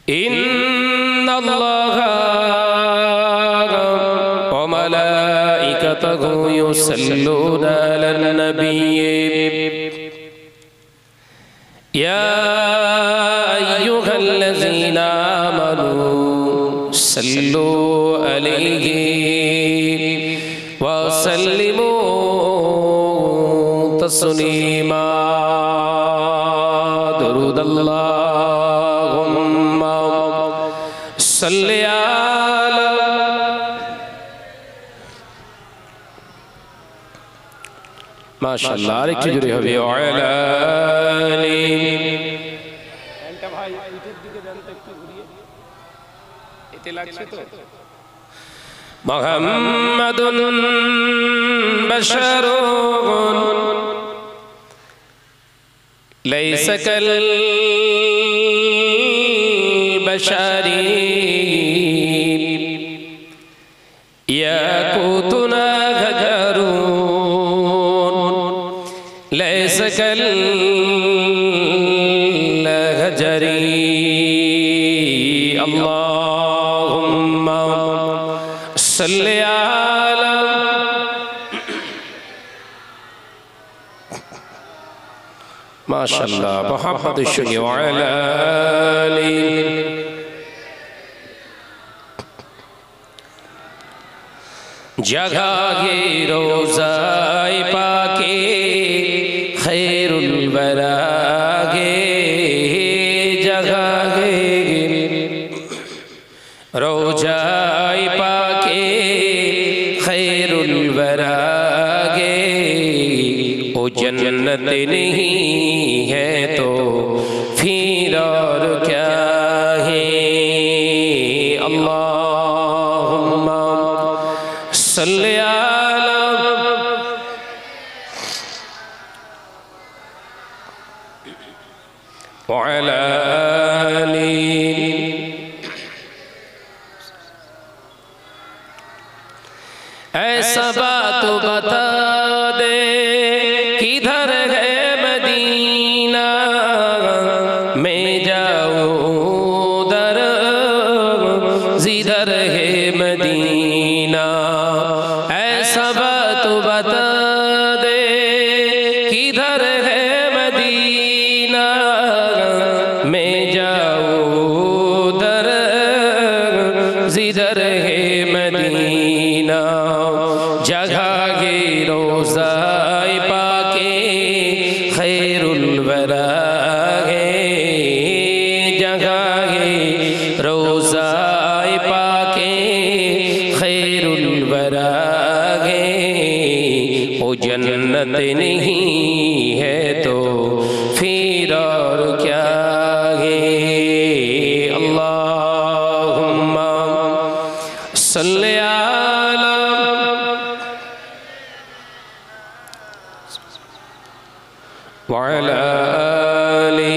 इन्नल्लाहा व मलाइकतहु युसल्लूना अलन नबी या अय्युहल्लज़ीना आमनू सल्लू अलैहि व सल्लिमू तस्लीमा दुरूदल्लाहुम्मा सल्ली अला माशाअल्लाह আরেকটু জোরে হবে ওয়ালা আলি এটা ভাই ইটের দিকে দেন তো একটু ঘুরিয়ে এতে লাগছে তো মুহাম্মাদুন বাশারুন লাইসা কাল বাশারি ইয়াকুতুনা ليس كالهجري اللهم صل على ما شاء الله محمد الشني وعلى آله जगागे रोज़ाए पाके खैरुल बरागे जगागे रोज़ाए पाके खैरुल बरागे ओ जन्नत नहीं है तो फिर और क्या है अल्लाहुम्मा सल्ली अला व अला आलि ऐसा बात बता दे किधर है मदीना मैं जाऊं उधर जिधर है मदीना ऐसा बात बता दे किधर है मदीना मैं जाऊं उधर जिधर है मदीना जगागे रोज़ाए पाके खैरुल बरागे जगागे रोज़ाए पाके खैरुल बरागे ओ जन्नत नहीं है तो फिर और क्या है अल्लाहुम्मा सल्ली अला व अला आलि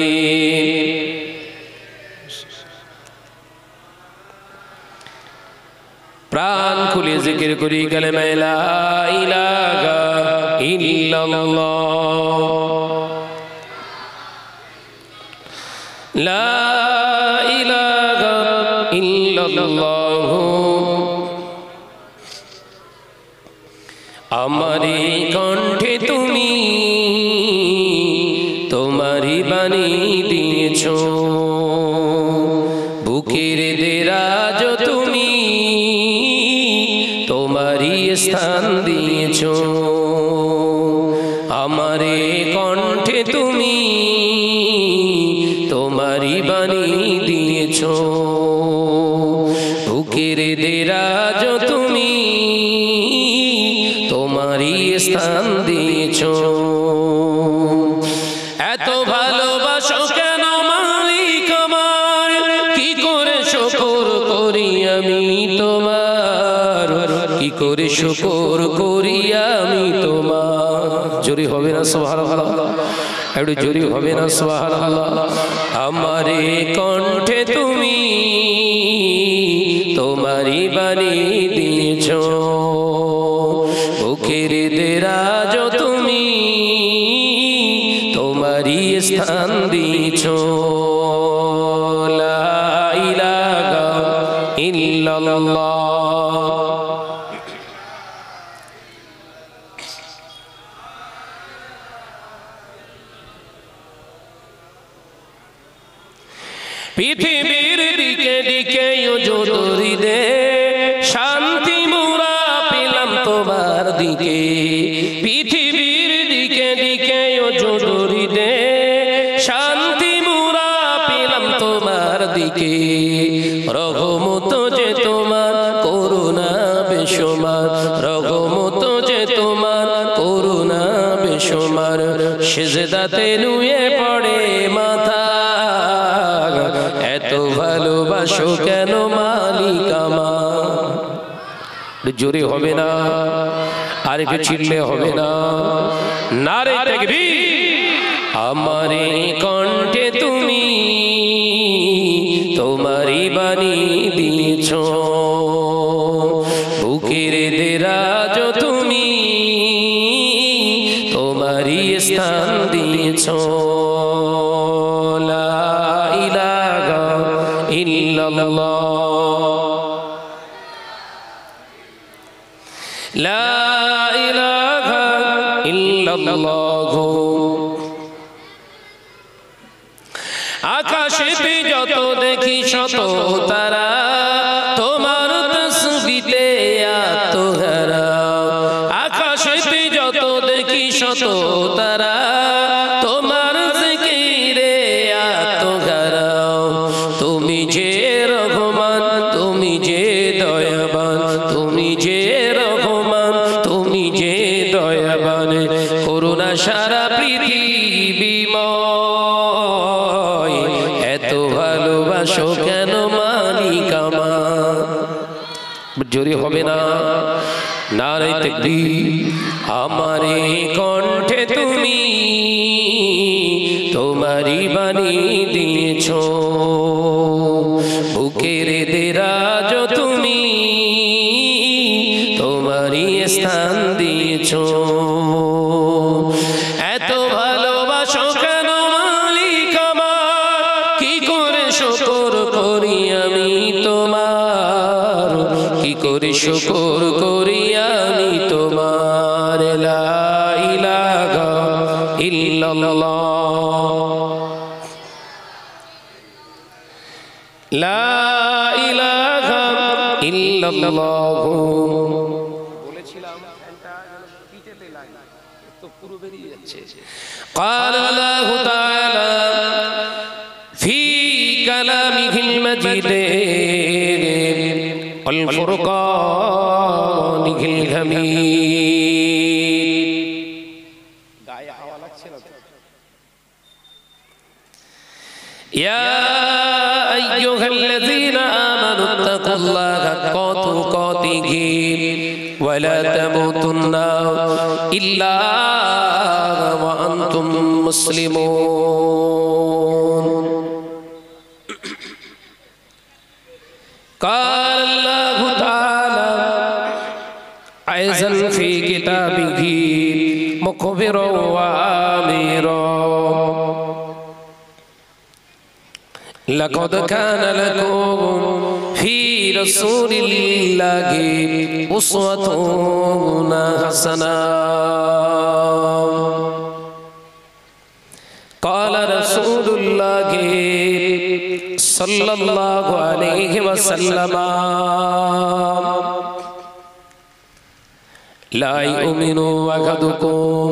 प्राण खुले जिक्र करी कलमा ला इलाहा इल्लल्लाह ला इलाहा इल्लल्लाह আমারি কণ্ঠে তুমি তোমারি বাণী দিয়েছো বুকের দেরাজ তুমি তোমারি স্থান দিয়েছো আমারে কণ্ঠে তুমি তোমারি বাণী দিয়েছো বুকের দেরাজ তুমি তোমারি স্থান দিয়েছো এত ভালোবাসো কেন মালিক আমার কি করে শুকর করি আমি তোমার কি করে শুকর করি আমি তোমার জোরে হবে না সুবহানাল্লাহ একটু জোরে হবে না সুবহানাল্লাহ আমারে কণ্ঠে তুমি তোমারি বাণী দিয়েছো বুকের দেরাজ তুমি তোমারি স্থান দিয়েছো লা ইল্লাল্লাহ। পৃথিবীর দিকে দিকে যতরি দে শান্তি মোরা পেলাম তোমার দিকে। পৃথিবীর দিকে দিকে যতরি দে শান্তি মোরা পেলাম তোমার দিকে। রহমত যে তোমার করুণা বেশুমার, রহমত যে তোমার করুণা বেশুমার। সিজদাতে নুয়ে পড়ে মাথা, এত ভালোবাসো কেন মালিক আমার। জোরে হবে না, আর একটু চিল্লে হবে না। নারে তাকবীর। আমারে কণ্ঠে তুমি তোমারই বাণী দিয়েছো, বুকের দেরাজ তুমি তোমারই স্থান দিয়েছো। লা ইলাহা ইল্লাল্লাহ, লা ইলাহা ইল্লাল্লাহ। আকাশেতে যত দেখি শত তারা, তোমার তাসবিতে আত্মহারা। আকাশেতে যত দেখি শত তারা, তোমার জিকিরে আত্মহারা। তুমি যে রহমান, তুমি যে দয়াবান, তুমি যে রহমান, তুমি যে দয়াবান। করুণা সারা পৃথিবীময়, এত ভালোবাসো কেন মালিক আমার। জোরে হবে না, নারে তাকবীর। আমারে কণ্ঠে তুমি তোমারই বাণী দিয়েছো, বুকের দেরাজ তুমি তোমারই স্থান দিয়েছো। এত ভালোবাসো কেন মালিক আমার, কি করে শুকর করি আমি তোমার, কি করে শুকর করি আমি তোমার। লা ইলাহা ইল্লাল্লাহ, লা ইলাহা ইল্লাল্লাহ। বলেছিলাম ফ্যানটা পিঠেতে লাগে তো পুরো বেরিয়ে যাচ্ছে। قال الله تعالى في كلامه المجيد والفرقان الحميد। গায়ে হাওয়া লাগছে না তো? يا أيها الذين آمنوا اتقوا الله حق تقاته ولا تموتن إلا وأنتم مسلمون। قال الله تعالى أيضا في كتابه مخبرا وآمرا لقد كان لكم في رسول الله أسوة حسنة قال رسول الله صلى الله عليه وسلم لا يؤمن أحدكم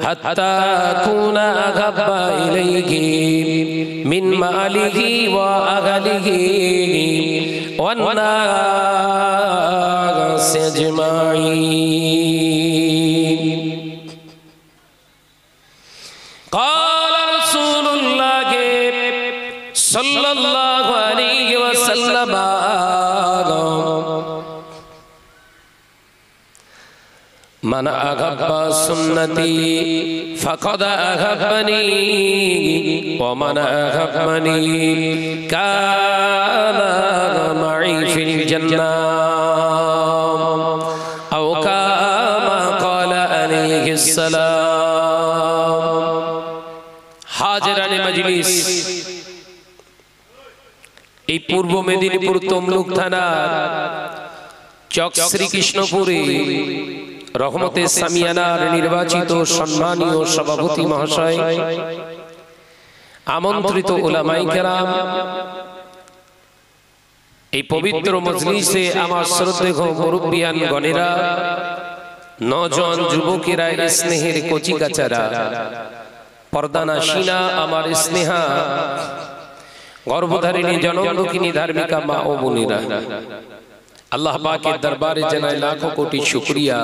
حتى أكون أحب إليه من ماله وأهله والناس أجمعين قال رسول الله صلى الله عليه وسلم من أحب سنتي فقد أحبني ومن أحبني كان معي في الجنة أو كما قال عليه السلام। حاضران مجلس এই পূর্ব মেদিনীপুর তমলুক থানার চক শ্রীকৃষ্ণপুরে রহমতে সামিয়ানার নির্বাচিত সম্মানীয় সভাপতি মহাশয়, আমন্ত্রিত উলামায়ে কেরাম, এই পবিত্র মজলিসে আমার শ্রদ্ধেয় মুরব্বিয়ান গণেরা, নজন যুবকেরা, স্নেহের কচিকাচারা, পর্দানাসীনা আমার স্নেহা গর্ভধারিণী জনমদুখিনী ধার্মিকা মা ও বোনেরা, আল্লাহ পাকের দরবারে জানাই লাখো কোটি শুকরিয়া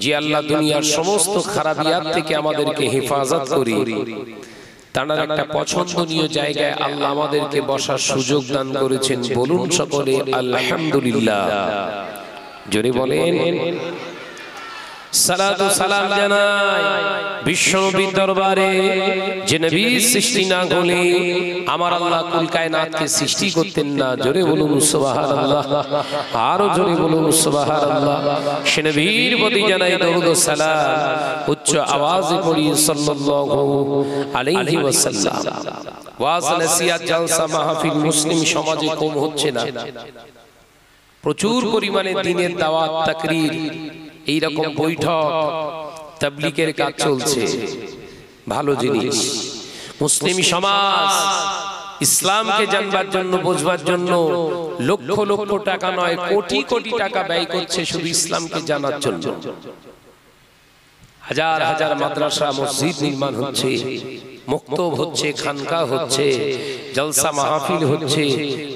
যে আল্লাহ দুনিয়ার সমস্ত খারাপিয়াত থেকে আমাদেরকে হেফাজত করে তার একটা পছন্দনীয় জায়গায় আল্লাহ আমাদেরকে বসার সুযোগ দান করেছেন। বলুন সকলে আলহামদুলিল্লাহ। জোরে বলেন। সালাতু সালাম জানাই বিশ্বনবীর দরবারে, যে নবী সৃষ্টি না হলে আমার আল্লাহ কুল কায়নাতকে সৃষ্টি করতেন না। জোরে বলুন সুবহানাল্লাহ, আরো জোরে বলুন সুবহানাল্লাহ। সে নবীর প্রতি জানাই দরুদ ও সালাম, উচ্চ আওয়াজে পড়ি সাল্লাল্লাহু আলাইহি ওয়াসাল্লাম। ওয়াজ নসিহত জলসা মাহফিল মুসলিম সমাজে কম হচ্ছে না, প্রচুর পরিমাণে দ্বীনের দাওয়াত তাকরীর, এই রকম বৈঠক তাবলীগের কাজ চলছে। ভালো জিনিস। মুসলিম সমাজ ইসলামকে জানবার জন্য, বুঝবার জন্য লক্ষ লক্ষ টাকা নয়, কোটি কোটি টাকা ব্যয় করছে শুধু ইসলামকে জানার জন্য। হাজার হাজার মাদ্রাসা মসজিদ নির্মাণ হচ্ছে, মক্তব হচ্ছে, খানকা হচ্ছে, জলসা মাহফিল হচ্ছে,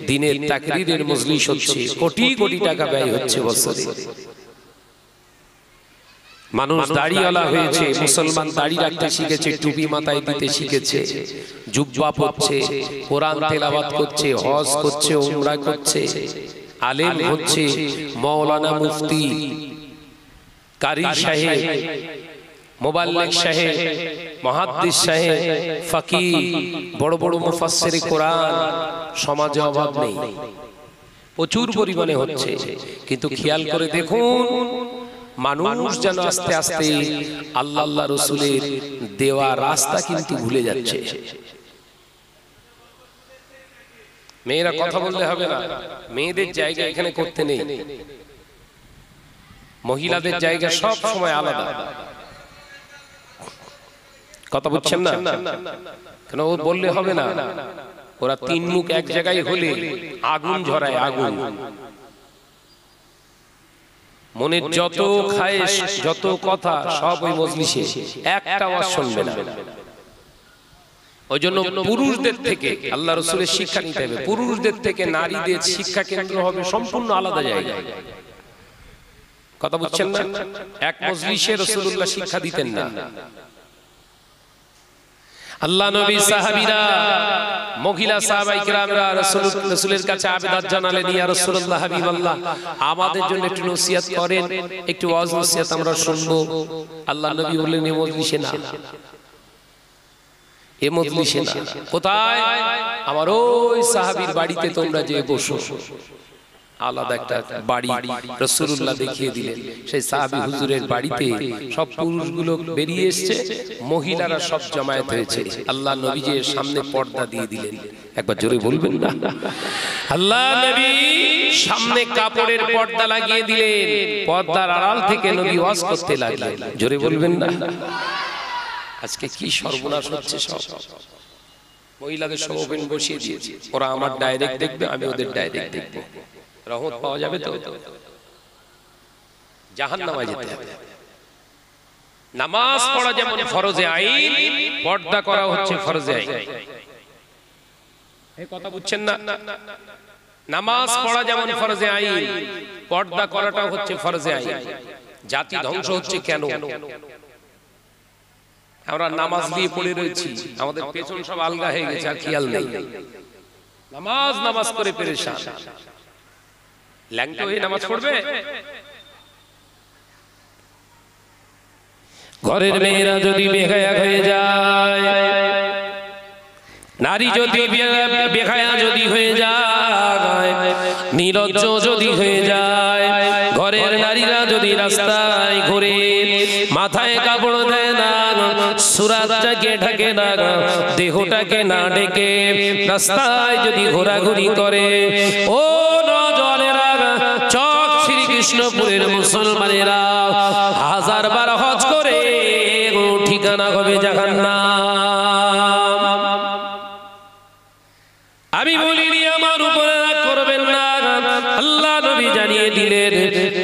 দ্বীনের তাকরীরের মজলিস হচ্ছে, কোটি কোটি টাকা ব্যয় হচ্ছে বছরে। মানুষ দাড়িওয়ালা হয়েছে, মুসলমান দাড়ি রাখতে শিখেছে, টুপি মাথায় দিতে শিখেছে, জুব্বা পরছে, কোরআন তেলাওয়াত করছে, হজ করছে, উমরা করছে, আলেম হচ্ছে, মাওলানা, মুফতি, কারি সাহেব, মুবাল্লিগ সাহেব, মুহাদ্দিস সাহেব, ফাকিহ, বড় বড় মুফাসসিরে কোরআন সমাজে অভাব নেই, প্রচুর পরিমাণে হচ্ছে। কিন্তু খেয়াল করে দেখুন, মানুষ যেন আস্তে আস্তে আল্লাহ আল্লাহ রসুলের দেওয়া রাস্তা কিন্তু ভুলে যাচ্ছে। মেয়েরা কথা বললে হবে না, মেয়েদের জায়গা এখানে করতে নেই, মহিলাদের জায়গা সব সময় আলাদা। কথা বুঝছেন না? কেন ও বললে হবে না, ওরা তিন মুখ এক জায়গায় হলে আগুন ঝরায়, আগুন। মনের যত খায়েশ, যত কথা সব ওই মজলিসে, একটা আওয়াজ শুনবে না। ওই জন্য পুরুষদের থেকে আল্লাহ রাসূলের শিক্ষা নিতে হবে, পুরুষদের থেকে নারীদের শিক্ষা কেন্দ্র হবে সম্পূর্ণ আলাদা জায়গায়। কথা বুঝছেন না? এক মজলিসে রাসূলুল্লাহ শিক্ষা দিতেন না। আল্লাহ নবী, সাহাবীরা, মহিলা সাহাবায়ে কেরামরা রাসূলের কাছে আবেদন জানালেন, ইয়া রাসূলুল্লাহ, হাবিবাল্লাহ, আমাদের জন্য একটু নসিহত করেন, একটু ওয়াজ নসিহত আমরা শুনবো। আল্লাহ নবী বললেন, এই মজলিসে না, এই মজলিসে না। কোথায়? আমার ওই সাহাবীর বাড়িতে তোমরা যে বসো। আলাদা একটা বাড়ি রাসূলুল্লাহ দেখিয়ে দিলেন। সেই সাহাবী হুজুরের বাড়িতে সব পুরুষগুলো বেরিয়ে এসেছে, মহিলারা সব জমায়েত হয়েছে। আল্লাহ নবীজির সামনে পর্দা দিয়ে দিলেন। একবার জোরে বলবেন না? আল্লাহ নবী সামনে কাপড়ের পর্দা লাগিয়ে দিলেন, পর্দার আড়াল থেকে নবী ওয়াজ করতে লাগলেন। জোরে বলবেন না? আজকে কি সর্বনাশ হচ্ছে! সব মহিলাদের সব ওপেন বসিয়ে দিয়েছে, ওরা আমার ডাইরেক্ট দেখবে, আমি ওদের ডাইরেক্ট দেখবো। রহমত পাওয়া যাবে তো? জাহান্নামে যেতে হবে। নামাজ পড়া যেমন ফরজে আইন, পর্দা করা হচ্ছে ফরজে আইন। এই কথা বুঝছেন না? নামাজ পড়া যেমন ফরজে আইন, পর্দা করাটা হচ্ছে ফরজে আইন। জাতি ধ্বংস হচ্ছে কেন? আমরা নামাজ দিয়ে পড়ে রয়েছি, আমাদের পেছন সব আলগা হয়ে গেছে, আর খেয়াল নেই। নামাজ করে পেরেশান, ল্যাংটো হয়ে নামাজ পড়বে। ঘরের মেয়েরা যদি বেহায়া হয়ে যায়, নারী যদি বেহায়া যদি হয়ে যায়, নির্লজ্জ যদি হয়ে যায়, ঘরের নারীরা যদি রাস্তায় ঘুরে মাথায় কাপড় দেয় না, সুরাতটাকে ঢাকে না, দেহটাকে না ঢেকে রাস্তায় যদি ঘোরাঘুরি করে, ও নওজওয়ানেরা, চক শ্রীকৃষ্ণপুরের মুসলমানেরা, 1000 বার হজ করে ঠিকানা হবে জাহান্নাম। আমি বলিনি আমার উপরে রাগ করবেন না, আল্লাহ নবী জানিয়ে দিলেন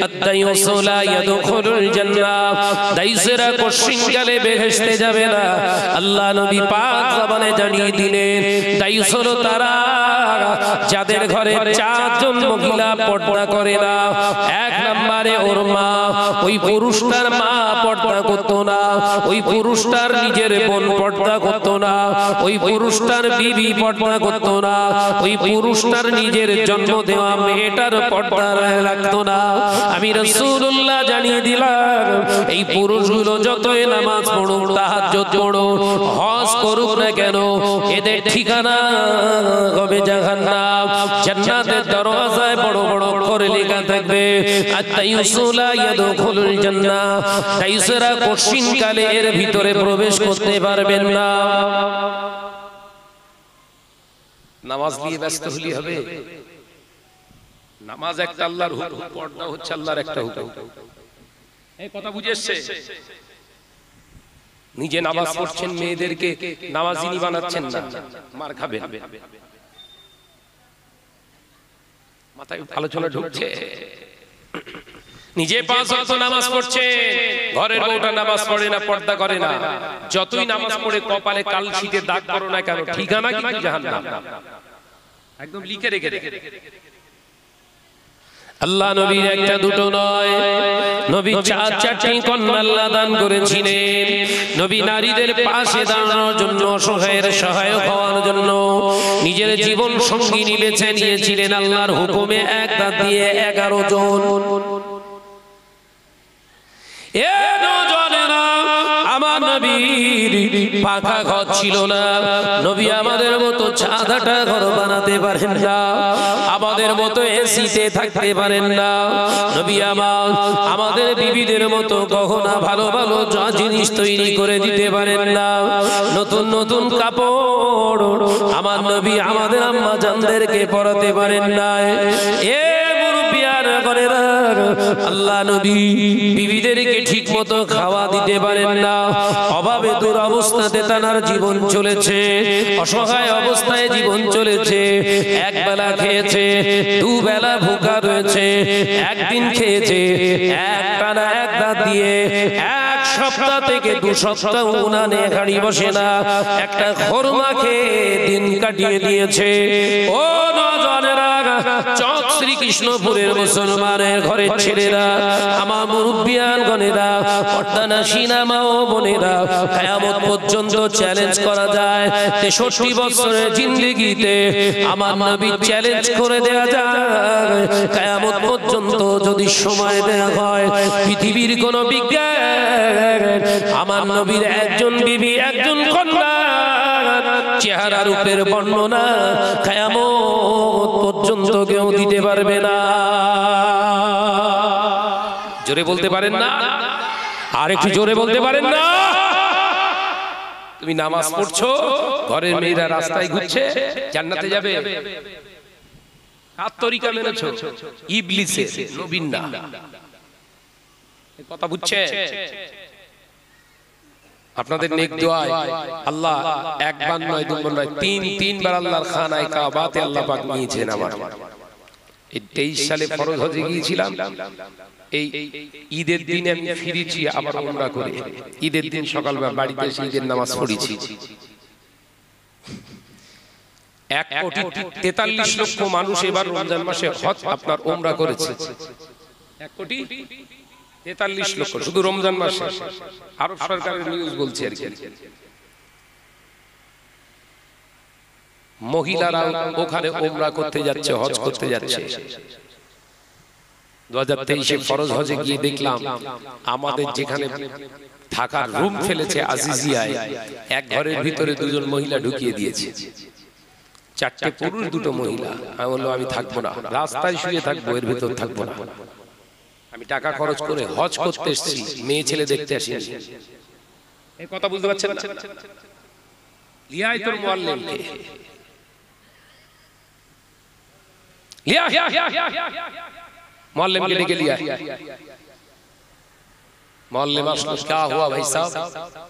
আদ-দায়ুসু লা ইয়াদখুলুল জান্নাহ, দায়ুসেরা কোশ্চিনকালে বেহেশতে যাবে না। আল্লাহ নবী পাক জবানে জানিয়ে দিলেন দায়ুস হলো তারা যাদের ঘরে 4 জন মহিলা পর্দা করে না। 1 নম্বরে ওর মা, ওই পুরুষটার মা পর্দা করতো না, ওই পুরুষটার নিজের বোন পর্দা করতো না, ওই পুরুষটার বিবি পর্দা করতো না, ওই পুরুষটার নিজের জন্ম দেওয়া মেয়েটার পর্দা রাখতো না। আমি রাসূলুল্লাহ জানিয়ে দিলাম এই পুরুষগুলো যতই নামাজ পড়ুক, তাহাজ্জুদ পড়ুক, হজ করুক না কেন, এদের ঠিকানা হবে জাহান্নাম। জান্নাতের দরওয়াজায় বড় বড় করে লেখা থাকবে আদ-দায়ুসু লা ইয়াদখুলুল জান্নাহ, দায়ুসেরা কোশ্চিনকালে এর ভিতরে প্রবেশ করতে পারবেন না। নামাজ নিয়ে ব্যস্ত হলি হবে? নামাজ একটা আল্লাহর হুকুম, পর্দা হচ্ছে আল্লাহর একটা হুকুম। এই কথা বুঝে এসছে? নিজে নামাজ পড়ছেন, মেয়েদেরকে নামাজিনী বানাচ্ছেন না, মার খাবেন। মাথায় আলোচনা ঢুকছে? নিজে 5 ওয়াক্ত নামাজ পড়ছে, ঘরের বউটা নামাজ পড়ে না, পর্দা করে না, যতই নামাজ পড়ে কপালে কালশিটে দাগ করো না কেন, ঠিকানা কিন্তু জাহান্নাম। একদম লিখে রেখে রেখে। আল্লাহ নবীর একটা দুটো নয়, নবী 4টি কন্যা আল্লাহ দান করেছিলেন। নবী নারীদের পাশে দাঁড়ানোর জন্য, অসহায়ের সহায়ক হওয়ার জন্য নিজের জীবন সঙ্গী নিয়েছিলেন আল্লাহর হুকুমে, 1 দাঁত দিয়ে 11 জন। এ নওজওয়ানেরা, আমার নবীর পাকা ঘর ছিল না, নবী আমাদের মতো ছাদাটা ঘর বানাতে পারেন না, আমাদের মতো এসিতে থাকতে পারেন না, নবী আমাদের বিবিদের মতো গহনা ভালো ভালো জিনিস তৈরি করে দিতে পারেন না, নতুন নতুন কাপড় আমার নবী আমাদের আম্মা জানদেরকে পরাতে পারেন না। এ আল্লাহ নবী বিবিদেরকে ঠিক মতো খাওয়া দিতে পারেন না, অভাবে দুরবস্থাতে তার জীবন চলেছে, অসহায় অবস্থায় জীবন চলেছে। 1 বেলা খেয়েছে, 2 বেলা ভুকা রয়েছে, 1 দিন খেয়েছে একটানা 1 দাঁত দিয়ে, 1 সপ্তাহ থেকে 2 সপ্তাহ উনানে গাড়ি বসে না, একটা খরমা খেয়ে দিন কাটিয়ে দিয়েছে। ও নওজওয়ানেরা, চক শ্রীকৃষ্ণপুরের মুসলমানের ঘরের ছেলেরা, আমার মুরব্বিয়ান গণেরা, পর্দানাশীনা মা ও বোনেরা, কিয়ামত পর্যন্ত চ্যালেঞ্জ করা যায়। 63 বছরের জিন্দেগিতে আমার নবী চ্যালেঞ্জ করে দেয়া যায়, কিয়ামত পর্যন্ত যদি সময় দেয়া হয়, পৃথিবীর কোন বিজ্ঞান আমার নবীর 1 জন বিবি, 1 জন কন্যা চেহারা রূপের বর্ণনা কিয়ামত পর্যন্ত কেউ দিতে পারবে না। জোরে বলতে পারেন না? আর একটু জোরে বলতে পারেন না? তুমি নামাজ পড়ছো, ঘরের মেয়েরা রাস্তায় ঘুরছে, জান্নাতে যাবে? কার তরিকা মেনেছো? ইবলিসের, নবীর না। কথা বুঝছে? আপনাদের নেক দোয়ায় আল্লাহ 1 বার নয়, 2 বার নয়, 3 বার আল্লাহর খানায় কাবাতে আল্লাহ পাক নিয়েছেন আমার। এই 23 সালে ফরজ হজে গিয়েছিলাম, এই ঈদের দিনে আমি ফিরেছি আবার উমরা করে। ঈদের দিন সকালবেলা বাড়িতে এসে ঈদের নামাজ পড়েছি। 1,43 লক্ষ মানুষ এবার রমজান মাসে হজ আপনার উমরা করেছে। 1,43 লক্ষ শুধু রমজান মাসে। আরব সরকারের নিউজ বলছে আর কি। মহিলারা ওখানে উমরা করতে যাচ্ছে, হজ করতে যাচ্ছে। 2023 ফরজ হজে গিয়ে দেখলাম আমাদের যেখানে থাকার রুম ফেলেছে আজিজিয়ায়, 1 ঘরের ভিতরে 2 জন মহিলা ঢুকিয়ে দিয়েছে। 4টে পুরুষ 2টো মহিলা। আমি বললাম আমি থাকবো না, রাস্তায় শুয়ে থাকবো, এর ভিতর থাকবো না। আমি টাকা খরচ করে হজ করতে এসেছি, মেয়ে ছেলে দেখতে আসিনি। এই কথা বুঝতে পারছেন না? লিয়াই তোর মুআল্লিমকে लिया मोहल्ले में लेके लिया मोहल्ले में क्या हुआ भाई साहब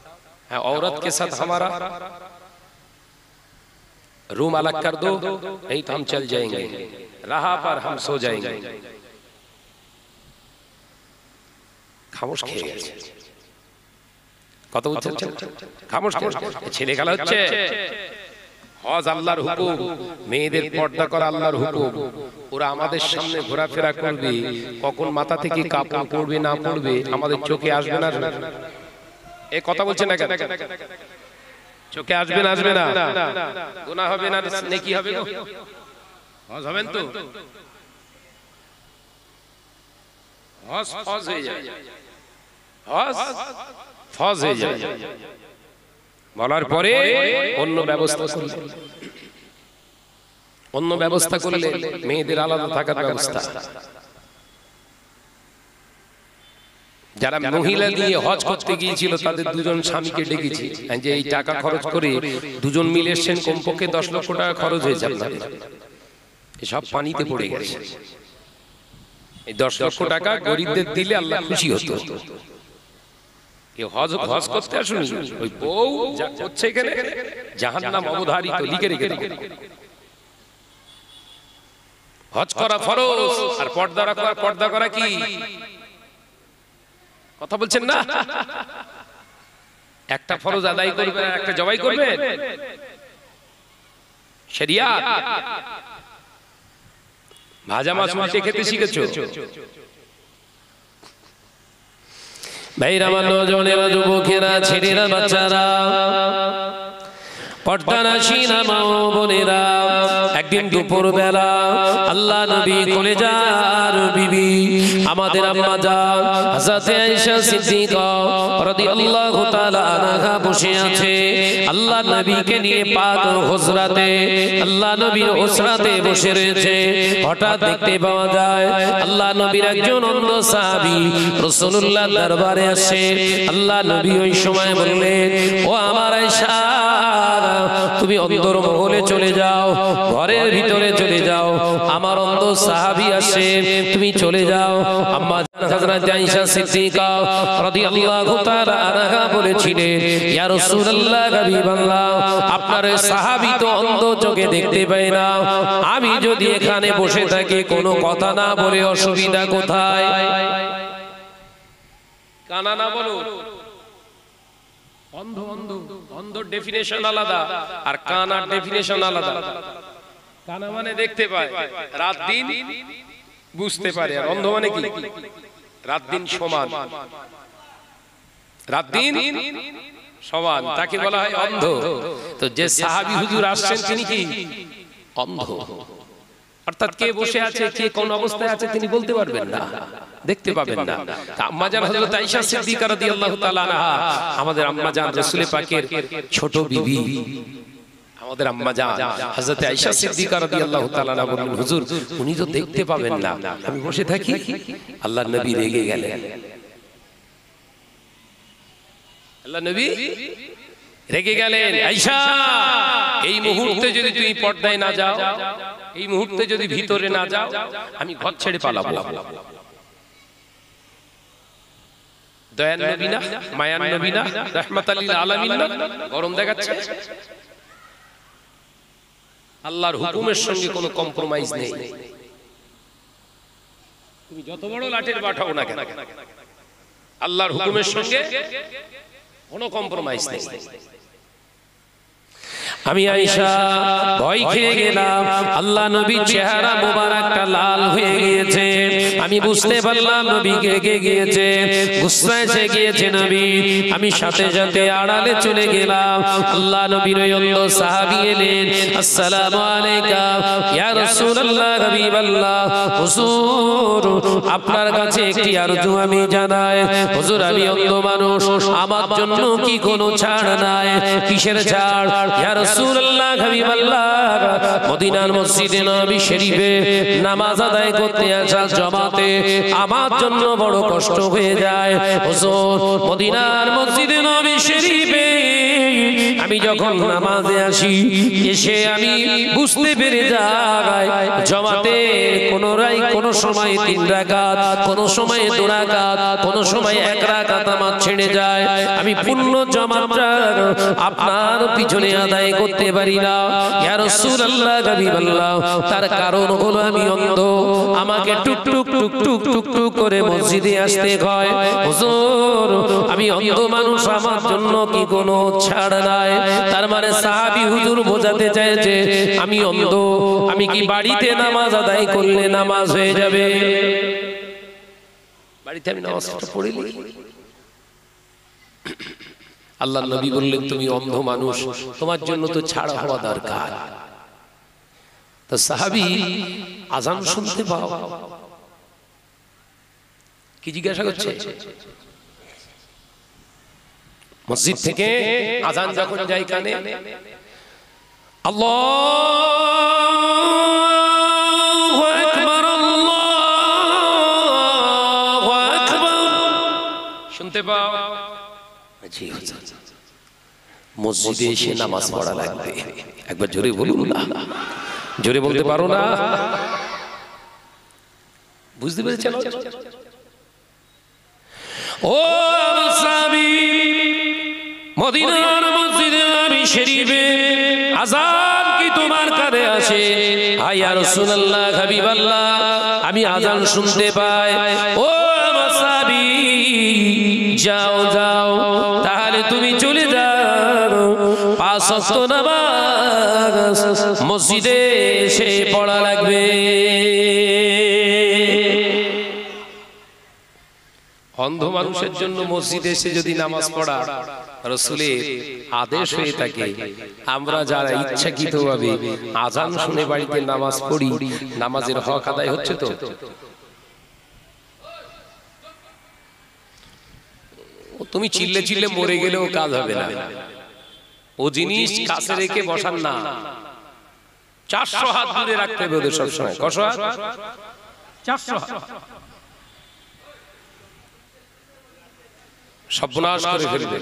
है औरत के साथ हमारा रूम अलग कर दो नहीं तो हम चल जाएंगे राह पर हम सो जाएंगे खामोश খেয়ে গেছে কত বুঝছেন খামোশ ছেলে খেলা হচ্ছে হজ আল্লাহর হুকুম মেয়েদের পর্দা করা আল্লাহর হুকুম ওরা আমাদের সামনে ঘোরাফেরা করবে কখন মাথা থেকে কাপড় পড়বে না পড়বে আমাদের চোখে আসবে না এই কথা বলছেন না কেন চোখে আসবে না গুনাহ হবে না নেকি হবে গো হজ হবেন তো হজ ফজ হয়ে যায় হজ ফজ হয়ে যায় বলার পরে অন্য ব্যবস্থা করলে মেয়েদের আলাদা থাকার ব্যবস্থা যারা মহিলা দিয়ে হজ করতে গিয়েছিল তাদের দুজন স্বামীকে ডেকেছি যে এই টাকা খরচ করে দুজন মিলে এসেছেন কমপক্ষে 10 লক্ষ টাকা খরচ হয়েছে আপনাদের এসব পানিতে পড়ে গেছে এই 10 লক্ষ টাকা গরিবদের দিলে আল্লাহ খুশি হতো হজ করতে আসুন ওই বউ যা করছে এখানে জাহান্নাম অবধারিত লিখে রেখে দাও হজ করা ফরজ আর পর্দা করা কি কথা বলছেন না একটা ফরজ আদায় করবে আর একটা জবাই করবে শরিয়াত ভাজা মাছ উল্টে খেতে শিখেছো ভাইরা আমার নওজওয়ানেরা যুবকেরা ছেলেরা বাচ্চারা পর্দানাশীনা মা ও বোনেরা একদিন দুপুর বেলা আল্লাহ নবী কলেজার বিবি আমাদের আম্মা জান হযরত আয়েশা সিদ্দিকা রাদিয়াল্লাহু তাআলা আনহা বসে আছে আল্লাহ নবীকে নিয়ে পাক হুজরাতে আল্লাহ নবীর হুজরাতে বসে রয়েছে হঠাৎ দেখতে পাওয়া যায় আল্লাহ নবীর একজন অন্ধ সাহাবী রাসূলুল্লাহর দরবারে আসে আল্লাহ নবী ওই সময় বললেন ও আমার আয়েশা তুমি অন্তর মহলে চলে যাও ঘরের ভিতরে চলে যাও আমার অন্ধ সাহাবী আসে তুমি চলে যাও আম্মা হযরত আয়েশা সিদ্দিকা রাদিয়াল্লাহু তাআলা আনহা বলেছিলেন ইয়া রাসূলুল্লাহ হাবিবাল্লাহ আপনার সাহাবী তো অন্ধ চোখে দেখতে পায় না আমি যদি এখানে বসে থাকি কোনো কথা না বলে অসুবিধা কোথায় কানা না বলো অন্ধ অন্ধর ডেফিনিশন আলাদা আর কানার ডেফিনিশন আলাদা কানা মানে দেখতে পায় রাত দিন বুঝতে পারে আর অন্ধ মানে কি রাত দিন সমান রাত দিন সমান তাকে বলা হয় অন্ধ তো যে সাহাবী হুজুর আসছেন তিনি কি অন্ধ অর্থাৎ কে বসে আছে কে কোন অবস্থায় আছে তিনি বলতে পারবেন না দেখতে পাবেন না আম্মা জান হযরত আয়েশা সিদ্দিকা রাদিয়াল্লাহু তাআলা আনহা আমাদের আম্মা জান রাসূল পাকের ছোট বিবি আমাদের আম্মা জান হযরত আয়েশা সিদ্দিকা রাদিয়াল্লাহু তাআলা আনহা বললেন হুজুর উনি তো দেখতে পাবেন না আমি বসে থাকি আল্লাহর নবী রেগে গেলেন আল্লাহর নবী রেগে গেলেন আয়েশা এই মুহূর্তে যদি তুমি পর্দায় না যাও এই মুহূর্তে যদি ভিতরে না যাও আমি ঘর ছেড়ে পালাবো দয়ার নবী না মায়ার নবী না রাহমাতাল লিল আলামিন না গরম দেখাচ্ছে আল্লাহর হুকুমের সঙ্গে কোনো কম্প্রোমাইজ নেই তুমি যত বড় লাঠের বাটাও না কেন আল্লাহর হুকুমের সঙ্গে কোনো কম্প্রোমাইজ নেই আমি আয়েশা ভয় খেয়ে গেলাম আল্লাহ নবীর চেহারা মোবারকটা লাল হয়ে গিয়েছে আমি বুঝতে পারলাম নবী রেগে গিয়েছে গুসা এসে গিয়েছে নবী আমি সাথে সাথে আড়ালে চলে গেলাম আল্লাহ নবীর ওই অন্ধ সাহাবী এলেন আসসালামু আলাইকা ইয়া রাসূলুল্লাহ হাবিবাল্লাহ হুজুর আপনার কাছে একটি আরজু আমি জানাই হুজুর আমি অন্ধ মানুষ আমার জন্য কি কোনো ছাড় নাই কিসের ছাড় ইয়া রাসূলুল্লাহ হাবিবাল্লাহ মদিনার মসজিদে নববী শরীফে নামাজ আদায় করতে আসা জামাতে আমার জন্য বড় কষ্ট হয়ে যায় হুজুর মদিনার মসজিদে নববী শরীফে আমি যখন নামাজে আসি এসে আমি বুঝতে পেরে যাই জামাতে কোন সময় 3 রাকাত কোন সময় 2 রাকাত কোন সময় 1 রাকাত আমার ছেড়ে যায় আমি পূর্ণ জামাতটা আপনার পিছনে আদায় করতে পারি না ইয়া রাসূলুল্লাহ হাবিবাল্লাহ তার কারণ হলো আমি অন্ধ আমাকে টুক টুক টুক টুক টুক টুক করে মসজিদে আসতে হয় হুজুর আমি অন্ধ মানুষ আমার জন্য কি কোনো ছাড় নাই তার মানে সাহাবী হুজুর বোঝাতে চাইছে আমি অন্ধ আমি কি বাড়িতে নামাজ আদায় করলে নামাজ হয়ে যাবে বাড়িতে আমি নামাজটা পড়িনি আল্লাহর নবী বললেন তুমি অন্ধ মানুষ তোমার জন্য তো ছাড় হওয়া দরকার তো সাহাবী আযান শুনতে পাও কি জিজ্ঞাসা করছে মসজিদ থেকে আযান যখন যায় কানে আল্লাহু আকবার আল্লাহু আকবার শুনতে পাও জি হুজুর মসজিদে এসে নামাজ পড়া লাগবে একবার জোরে বলুন না জোরে বলতে পারো না বুঝতে পেরেছেন ও সাহাবী মদিনার মসজিদে নববী শরীফে আযান কি তোমার কানে আসে ইয়া রাসূলুল্লাহ হাবিবাল্লাহ আমি আযান শুনতে পাই ও সাহাবী যাও যাও তাহলে তুমি চলে যাও 5 ওয়াক্ত নামাজ মসজিদে এসে পড়া লাগবে অন্ধ মানুষের জন্য মসজিদে এসে যদি নামাজ পড়া রাসূলের আদেশ হয়ে থাকে আমরা যারা ইচ্ছাকৃতভাবে আযান শুনে বাড়িতে নামাজ পড়ি নামাজের হক আদায় হচ্ছে তো তুমি চিল্লে চিল্লে মরে গেলেও কাজ হবে না ও জিনিস কাছে রেখে বসান না 400 হাত দূরে রাখতে হবে ওদের সব সময় কত হাত 400 হাত সর্বনাশ করে ফেলবে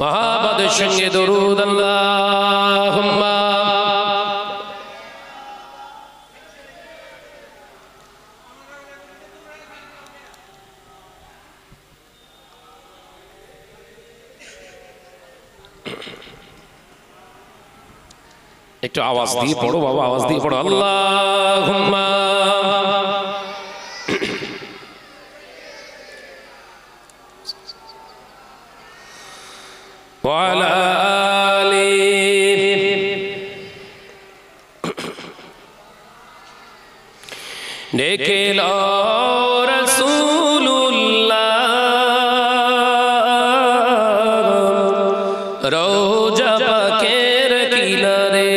মহাবাদের সঙ্গে দরুদ আল্লাহুম্মা একটু আওয়াজ দিয়ে পড়ো বাবা আওয়াজ দিয়ে পড়ো আল্লাহুম্মা وعلى آله ডেকে লো রাসূলুল্লাহ রওজা পাকের কিনারে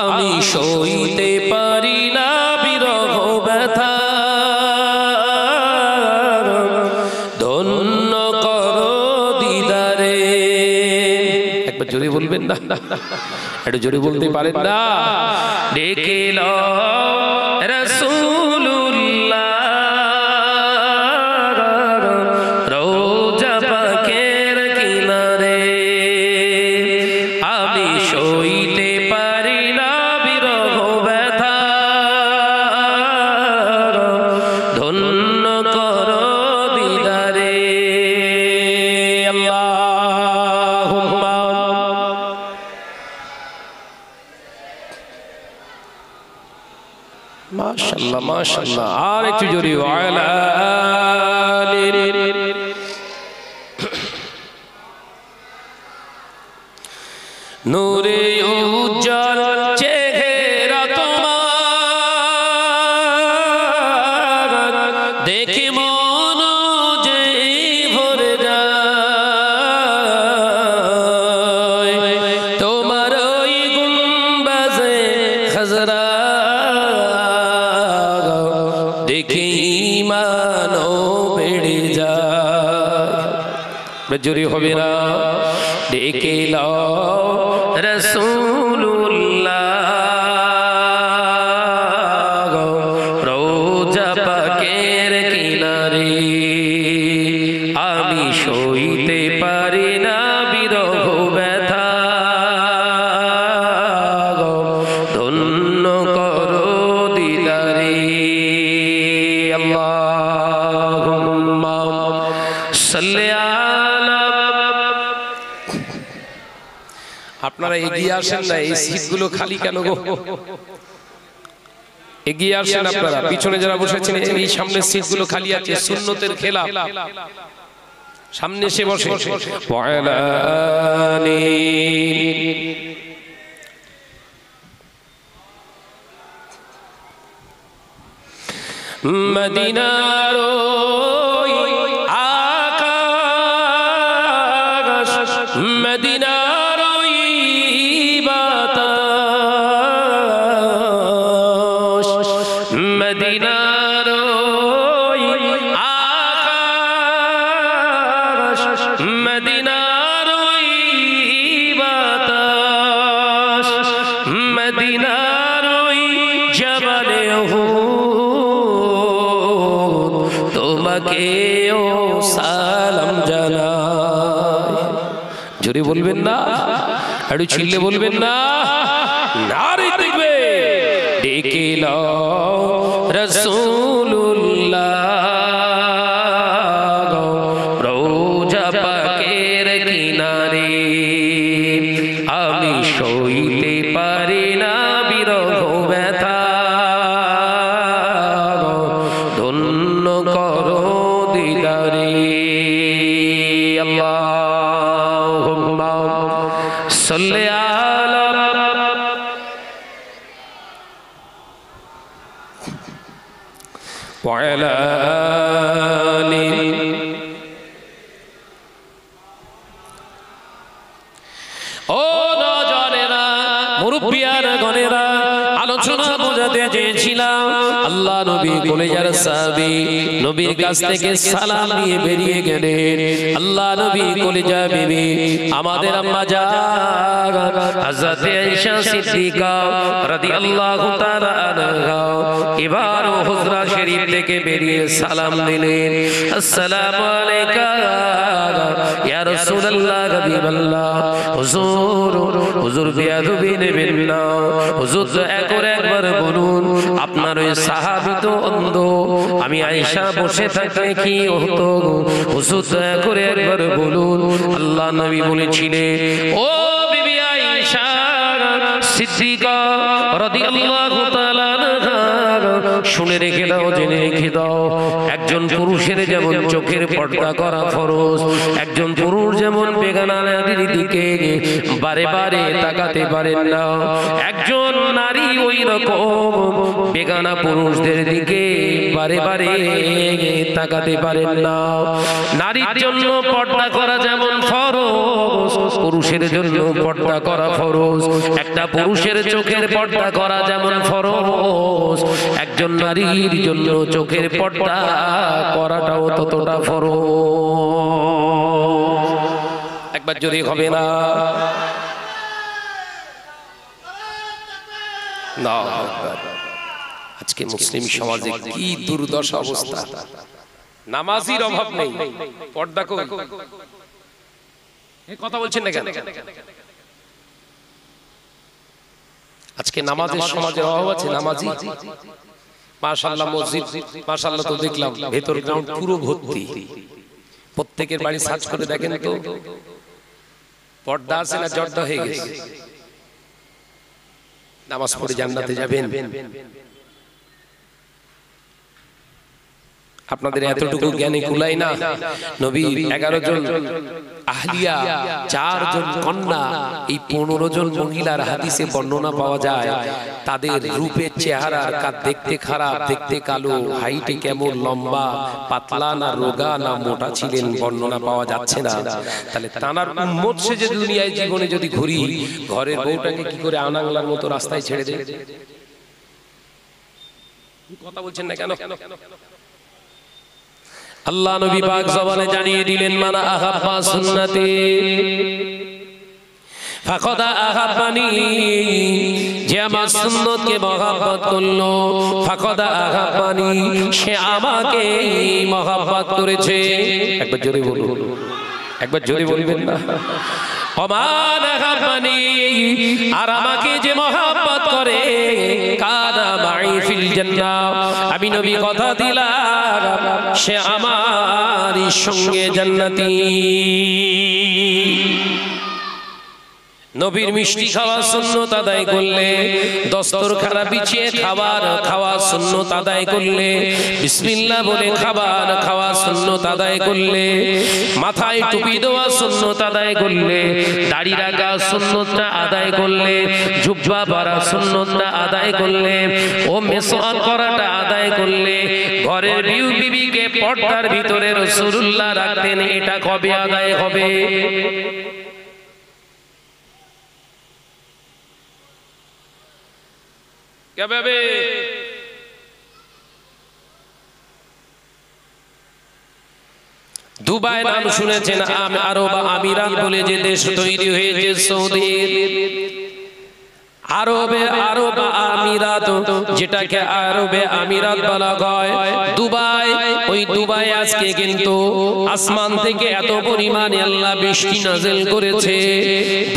আমি সইতে পারি না বিরহ ব্যথা ধন্য করো দিদারে একবার জোরে বলবেন না একটু জোরে বলতে পারেন না ডেকে লো রাসূলুল্লাহ রওজা পাকের কিনারে আমি সইতে পারি না বিরহ ব্যথা ধন্য করো দিদারে আল্লাহুম্মা মাশাআল্লাহ মাশাআল্লাহ আর একটু জোরে ওয়ালা আলিহি নূরে উজ্জ্বল চেহারা তোমার দেখে মন যে ভরে যায় তোমার ওই গুম্বাজে খাজরা দেখে ঈমানও বেড়ে যায় জোরে হবে না ডেকে লাও রাসূলুল্লাহ রওজা পাকের কিনারে আমি সইতে পারি না বিরহ ব্যথা ধন্য করো দিদারে আল্লাহুম্মা সাল্লি আলা। আপনারা এগিয়ে আসেন না, এই সিটগুলো খালি কেন গো? এগিয়ে আসেন আপনারা, পিছনে যারা বসেছেন এই সামনের সিটগুলো খালি আছে, সুন্নতের খেলাফ। সামনে এসে বসে। মদিনার আকাশ মদিনার বাতাস মদিনার আকাশ মদিনার বাতাস মদিনার জবালে তোমাকেও সালাম জানাই। জোরে বলবেন না, একটু চিল্লে বলবেন না, নারে দেখবে ডেকে লাও রাসূলুল্লাহ রওজা পাকের কিনারে আমি সইতে পারি না বিরহ ব্যথা ধন্য করো দিদারে আল্লাহুম্মা সাল্লি আলা ওয়া আলা আলি। ও নজরেরা মুরব্বিয়ার গণেরা, আলোচনা বোঝাতে চেয়েছিলাম আল্লাহ নবী কলেজার সাহাবী নবীর কাছ থেকে সালাম নিয়ে বেরিয়ে গেলেন। আল্লাহ নবী কলেজা বিবি আমাদের আম্মা জান হযরত আয়েশা সিদ্দিকা রাদিয়াল্লাহু তাআলা আনহা এবার হুজরা শরীফ থেকে বেরিয়ে সালাম দিলেন, আসসালামু আলাইকা ইয়া রাসূলুল্লাহ হাবিবাল্লাহ। হুজুর হুজুর বিয়াদবি নেবেন না, হুজুর দয়া করে একবার বলুন আপনার ওই সাহাবী তো অন্ধ, আমি আয়েশা বসে থাকলে কি হতো? হুজুর দয়া করে একবার বলুন। আল্লাহ নবী বলেছিলেন, ও বিবি আয়েশা সিদ্দিকা রাদিয়াল্লাহু তাআলা আনহা, শুনে রেখে দাও, জেনে রেখে দাও, একজন পুরুষের যেমন চোখের পর্দা করা ফরজ, একজন পুরুষ যেমন বেগানা নারীর দিকে বারে বারে তাকাতে পারেন না, একজন নারী ওই রকম বেগানা পুরুষদের দিকে বারে বারে তাকাতে পারেন না। নারীর জন্য পর্দা করা যেমন ফরজ, পুরুষের জন্য পর্দা করা ফরজ। একটা পুরুষের চোখের পর্দা করা যেমন ফরজ, একজন নারীর জন্য চোখের পর্দা করাটাও ততটা ফরজ। একবার জোরে হবে না? না, আজকে মুসলিম সমাজে কি দুর্দশা অবস্থা, নামাজির অভাব নেই, পর্দা কই? কথা বলছেন না কেন? আজকে নামাজের সমাজের অভাব আছে। নামাজি মাশাআল্লাহ, মসজিদ মাশাআল্লাহ তো দেখলাম ভেতর গ্রাউন্ড পুরো ভর্তি। প্রত্যেকের বাড়ি সার্চ করে দেখেন তো পর্দা আছে না জর্দা হয়ে গেছে। নামাজ পড়ে জান্নাতে যাবেন। আপনাদের এতটুকু জ্ঞানে কুলায় না? নবী 11 জন আহলিয়া, 4 জন কন্যা, এই 15 জন মহিলার হাদিসে বর্ণনা পাওয়া যায়। তাদের রূপের চেহারা দেখতে খারাপ, দেখতে কালো, হাইটে কেমন, লম্বা, পাতলা না রোগা না মোটা ছিলেন, বর্ণনা পাওয়া যাচ্ছে না। তাহলে তানার উম্মত সে যে দুনিয়ায় জীবনে যদি ঘুরি, ঘরের বউটাকে কি করে আনাংলার মতো রাস্তায় ছেড়ে দেয়? কথা বলছেন না কেন? আল্লাহ নবী পাক জবানে জানিয়ে দিলেন মানা আহাব্বা সুন্নতি ফাকাদ আহাব্বানি, যে আমার সুন্নতকে মহব্বত করলো, ফাকাদ আহাব্বানি, সে আমাকে মহব্বত করেছে। একবার জোরে বলুন, একবার জোরে বলবেন না? ওমান আহাব্বানি, আর আমাকে যে মহব্বত করে, কানা মাই ফিল জান্নাহ, আমি নবী কথা দিলাম সে আমার সঙ্গে জান্নাতি। নবীর মিষ্টি খাওয়া সুন্নত আদায় করলে, দস্তরখানা বিছিয়ে খাওয়া সুন্নত আদায় করলে, বিসমিল্লাহ বলে খাবার খাওয়া সুন্নত আদায় করলে, মাথায় টুপি দেওয়া সুন্নত আদায় করলে, দাড়ি রাখা সুন্নতটা আদায় করলে, জুব্বা পরা সুন্নতটা আদায় করলে, ও মেসওয়াক করাটা আদায় করলে, ঘরের বিবিকে পর্দার ভিতরে রাসূলুল্লাহ রাখতেন, এটা কবে আদায় হবে? দুবাই নাম শুনেছেন, আরব আমিরাত বলে যে দেশ তৈরি হয়েছে সৌদি আরবে, আরব আমিরাত, যেটাকে আরবে আমিরাত বলা হয়, দুবাই, ওই দুবাই আজকে কিন্তু আসমান থেকে এত পরিমাণে আল্লাহ বৃষ্টি নাযিল করেছে,